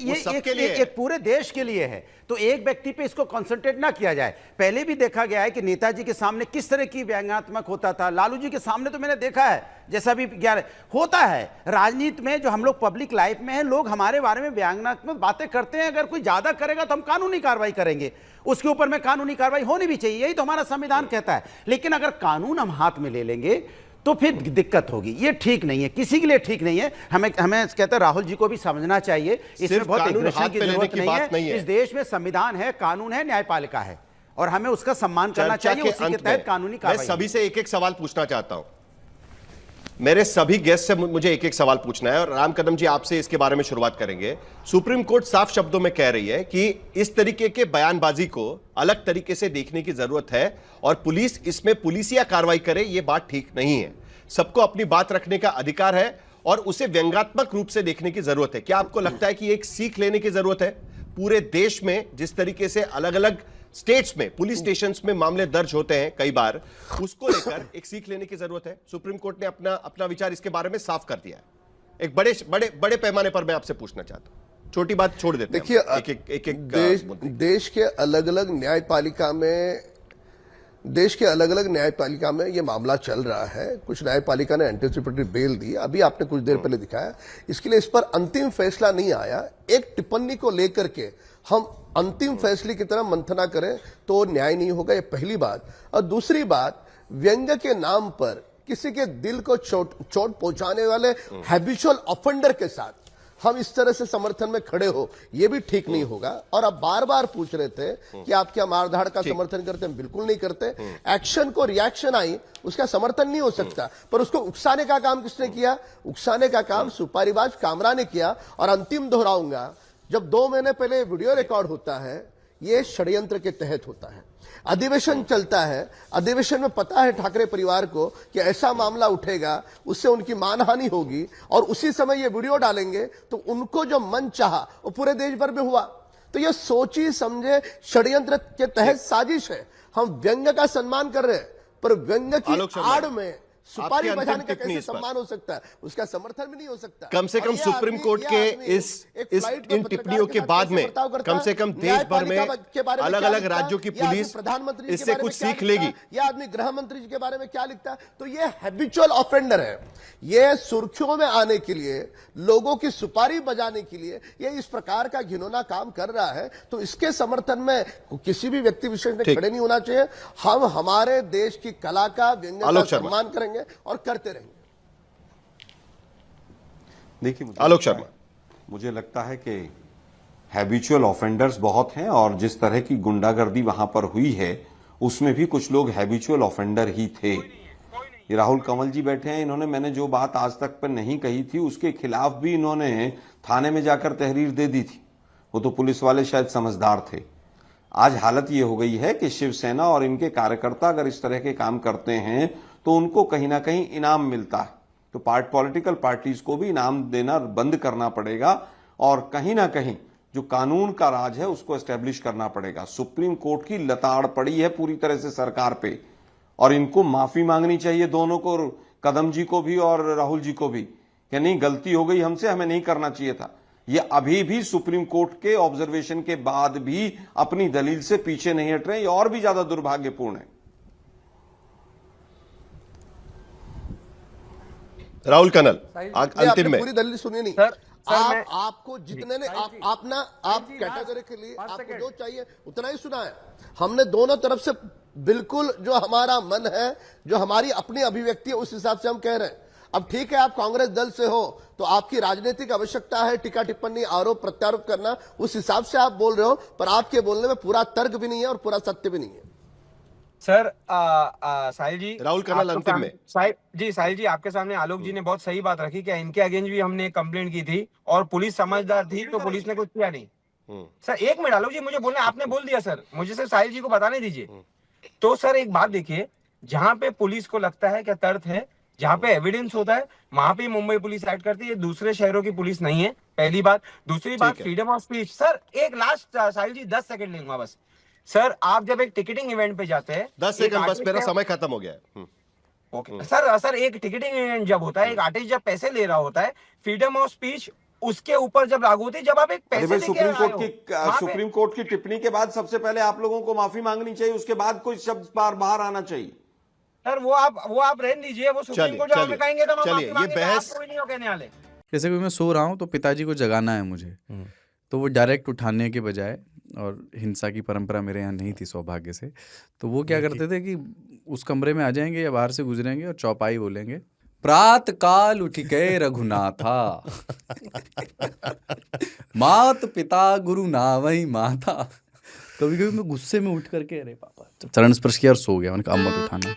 Speaker 8: एक पूरे देश के लिए है। तो एक व्यक्ति पे इसको कंसंट्रेट ना किया जाए। पहले भी देखा गया है कि नेताजी के सामने किस तरह की व्यंग्यात्मक होता था, लालू जी के सामने तो मैंने देखा है जैसा भी होता है। राजनीति में जो हम लोग पब्लिक लाइफ में हैं, लोग हमारे बारे में व्यंग्यात्मक बातें करते हैं। अगर कोई ज्यादा करेगा तो हम कानूनी कार्रवाई करेंगे, उसके ऊपर में कानूनी कार्रवाई होनी भी चाहिए, यही तो हमारा संविधान कहता है। लेकिन अगर कानून हम हाथ में ले लेंगे तो फिर दिक्कत होगी। ये ठीक नहीं है, किसी के लिए ठीक नहीं है। हमें कहते हैं राहुल जी को भी समझना चाहिए, इसमें बहुत एग्रेशन की जरूरत नहीं है। इस देश में संविधान है, कानून है, न्यायपालिका है और हमें उसका सम्मान करना चाहिए। उसी के तहत कानूनी कार्रवाई।
Speaker 1: मैं सभी से एक एक सवाल पूछना चाहता हूं, मेरे सभी गेस्ट से मुझे एक एक सवाल पूछना है और राम कदम जी आपसे इसके बारे में शुरुआत करेंगे। सुप्रीम कोर्ट साफ शब्दों में कह रही है कि इस तरीके के बयानबाजी को अलग तरीके से देखने की जरूरत है और पुलिस इसमें पुलिसिया कार्रवाई करे, यह बात ठीक नहीं है। सबको अपनी बात रखने का अधिकार है और उसे व्यंग्यात्मक रूप से देखने की जरूरत है। क्या आपको लगता है कि एक सीख लेने की जरूरत है? पूरे देश में जिस तरीके से अलग अलग स्टेट्स में पुलिस स्टेशंस में मामले दर्ज होते हैं कई बार, उसको लेकर एक सीख लेने की जरूरत है। सुप्रीम कोर्ट ने अपना विचार इसके बारे में साफ कर दिया है। एक बड़े पैमाने पर मैं आपसे पूछना चाहता हूं, छोटी बात छोड़ देते हैं।
Speaker 4: देखिए, देश के अलग अलग न्यायपालिका में ये मामला चल रहा है। कुछ न्यायपालिका ने एंटीसिपेटरी बेल दी, अभी आपने कुछ देर पहले दिखाया। इसके लिए इस पर अंतिम फैसला नहीं आया। एक टिप्पणी को लेकर के हम अंतिम फैसले की तरह मंथना करें तो न्याय नहीं होगा, ये पहली बात। और दूसरी बात, व्यंग्य के नाम पर किसी के दिल को चोट पहुंचाने वाले हैबिचुअल ऑफेंडर के साथ हम इस तरह से समर्थन में खड़े हो, यह भी ठीक नहीं होगा। और अब बार बार पूछ रहे थे कि आप क्या मारधाड़ का समर्थन करते हैं? बिल्कुल नहीं करते। एक्शन को रिएक्शन आई, उसका समर्थन नहीं हो सकता, पर उसको उकसाने का काम किसने किया? उकसाने का काम सुपारीबाज कामरा ने किया। और अंतिम दोहराऊंगा, जब 2 महीने पहले वीडियो रिकॉर्ड होता है, यह षड्यंत्र के तहत होता है। अधिवेशन चलता है, अधिवेशन में पता है ठाकरे परिवार को कि ऐसा मामला उठेगा, उससे उनकी मानहानि होगी और उसी समय ये वीडियो डालेंगे, तो उनको जो मन चाहा वो पूरे देश भर में हुआ। तो ये सोची समझे षड्यंत्र के तहत साजिश है। हम व्यंग्य का सम्मान कर रहे हैं, पर व्यंग्य की आड़ में सुपारी
Speaker 1: आपकी
Speaker 4: बजाने
Speaker 1: अंतिम
Speaker 4: का
Speaker 1: टिप्पणी
Speaker 4: कैसे
Speaker 1: इस पर?
Speaker 4: सम्मान हो सकता है? उसका समर्थन भी नहीं हो सकता।
Speaker 1: कम से
Speaker 4: और
Speaker 1: कम
Speaker 4: ये
Speaker 1: सुप्रीम
Speaker 4: आदमी-
Speaker 1: कोर्ट
Speaker 4: ये
Speaker 1: के
Speaker 4: आदमी
Speaker 1: इस
Speaker 4: एक
Speaker 1: इस
Speaker 4: फ्लाइट में
Speaker 1: इन
Speaker 4: पत्रकार
Speaker 1: टिप्पणियों के
Speaker 4: साथ
Speaker 1: बाद
Speaker 4: कैसे
Speaker 1: में
Speaker 4: बर्ताव करता
Speaker 1: कम
Speaker 4: है?
Speaker 1: से कम देश भर
Speaker 4: न्यायपालिका
Speaker 1: में
Speaker 4: के बारे में
Speaker 1: अलग
Speaker 4: क्या
Speaker 1: अलग
Speaker 4: लिखता है?
Speaker 1: राज्यों की
Speaker 4: ये आदमी
Speaker 1: पुलिस
Speaker 4: प्रधानमंत्री जी के
Speaker 1: इससे
Speaker 4: बारे में
Speaker 1: कुछ
Speaker 4: क्या
Speaker 1: सीख
Speaker 4: लिखता है?
Speaker 1: लेगी।
Speaker 4: ये आदमी गृह मंत्री जी के बारे में क्या लिखता है? तो ये हैबिचुअल ऑफेंडर है। ये सुर्खियों में आने के लिए, लोगों की सुपारी बजाने के लिए ये इस प्रकार का घिनौना काम कर रहा है। तो इसके समर्थन में किसी भी व्यक्ति विशेष ने
Speaker 1: ठीक।
Speaker 4: खड़े नहीं होना चाहिए। हम हमारे देश की कला का, व्यंग्य का
Speaker 1: आलोक शर्मा।
Speaker 4: सम्मान करेंगे और करते रहेंगे।
Speaker 5: देखिए
Speaker 1: आलोक शर्मा,
Speaker 5: मुझे लगता है कि हैबिचुअल ऑफेंडर्स बहुत हैं और जिस तरह की गुंडागर्दी वहां पर हुई है उसमें भी कुछ लोग हैबिचुअल ऑफेंडर ही थे। ये राहुल कंवल जी बैठे हैं, इन्होंने मैंने जो बात आज तक पर नहीं कही थी उसके खिलाफ भी इन्होंने थाने में जाकर तहरीर दे दी थी। वो तो पुलिस वाले शायद समझदार थे। आज हालत ये हो गई है कि शिवसेना और इनके कार्यकर्ता अगर इस तरह के काम करते हैं तो उनको कहीं ना कहीं इनाम मिलता है। तो पॉलिटिकल पार्टीज को भी इनाम देना बंद करना पड़ेगा और कहीं ना कहीं जो कानून का राज है उसको एस्टेब्लिश करना पड़ेगा। सुप्रीम कोर्ट की लताड़ पड़ी है पूरी तरह से सरकार पे और इनको माफी मांगनी चाहिए, दोनों को, कदम जी को भी और राहुल जी को भी, कि नहीं गलती हो गई हमसे, हमें नहीं करना चाहिए था। ये अभी भी सुप्रीम कोर्ट के ऑब्जर्वेशन के बाद भी अपनी दलील से पीछे नहीं हट रहे। ये और भी ज्यादा दुर्भाग्यपूर्ण है।
Speaker 1: राहुल कनल
Speaker 4: ये
Speaker 1: अंतिम
Speaker 4: आपने
Speaker 1: में
Speaker 4: पूरी दलील सुनी नहीं।
Speaker 6: सर,
Speaker 4: आपको जितने ने आप कैटेगरी के लिए आपको जो चाहिए उतना ही सुना है। हमने दोनों तरफ से बिल्कुल जो हमारा मन है, जो हमारी अपनी अभिव्यक्ति है, उस हिसाब से हम कह रहे हैं। अब ठीक है, आप कांग्रेस दल से हो तो आपकी राजनीतिक आवश्यकता है टीका टिप्पणी, आरोप प्रत्यारोप करना, उस हिसाब से आप बोल रहे हो, पर आपके बोलने में पूरा तर्क भी नहीं है और पूरा सत्य भी नहीं है।
Speaker 6: सर साहिल जी,
Speaker 1: राहुल कनल अंतिम में।
Speaker 6: साहिल जी आपके सामने आलोक जी ने बहुत सही बात रखी कि इनके अगेंस्ट भी हमने कंप्लेंट की थी और पुलिस समझदार थी तो पुलिस ने कुछ किया नहीं। सर एक मिनट आलोक जी, मुझे बोलने, आपने बोल दिया सर, मुझे सिर्फ साहिल जी को बताने दीजिए। तो सर एक बात देखिए, जहां पे पुलिस को लगता है कि तर्क है, जहां पे एविडेंस होता है, वहां पे मुंबई पुलिस एक्ट करती है। दूसरे शहरों की पुलिस नहीं है, पहली बात। दूसरी बात, फ्रीडम ऑफ स्पीच। सर एक लास्ट साहिल जी 10 सेकंड लेंगे बस। सर आप जब एक टिकटिंग इवेंट पे जाते हैं,
Speaker 1: 10 सेकंड बस, मेरा समय खत्म हो गया है।
Speaker 6: ओके सर एक टिकटिंग इवेंट जब होता है, एक आर्टिस्ट जब पैसे ले रहा होता है, फ्रीडम ऑफ स्पीच उसके ऊपर जब लागू होती है, जब आप एक पैसे
Speaker 5: सुप्रीम कोर्ट की टिप्पणी के बाद सबसे पहले आप लोगों को माफी मांगनी चाहिए, उसके बाद कोई शब्द बाहर आना चाहिए।
Speaker 6: सर वो आप रहने दीजिए, वो सुप्रीम कोर्ट जब हमें कहेंगे तो हम माफी मांगेंगे, आप कोई नहीं हो कहने वाले।
Speaker 9: जैसे कि मैं सो रहा हूँ तो पिताजी को जगाना है मुझे, तो वो डायरेक्ट उठाने के बजाय, और हिंसा की परंपरा मेरे यहाँ नहीं थी सौभाग्य से, तो वो क्या करते थे कि उस कमरे में आ जाएंगे या बाहर से गुजरेंगे और चौपाई बोलेंगे, प्रात काल उठ गए रघुनाथा मात पिता गुरु नावई माता। कभी कभी मैं गुस्से में उठ करके अरे पापा, चरण स्पर्श किया और सो गया। मैंने कहा अब मत उठाना।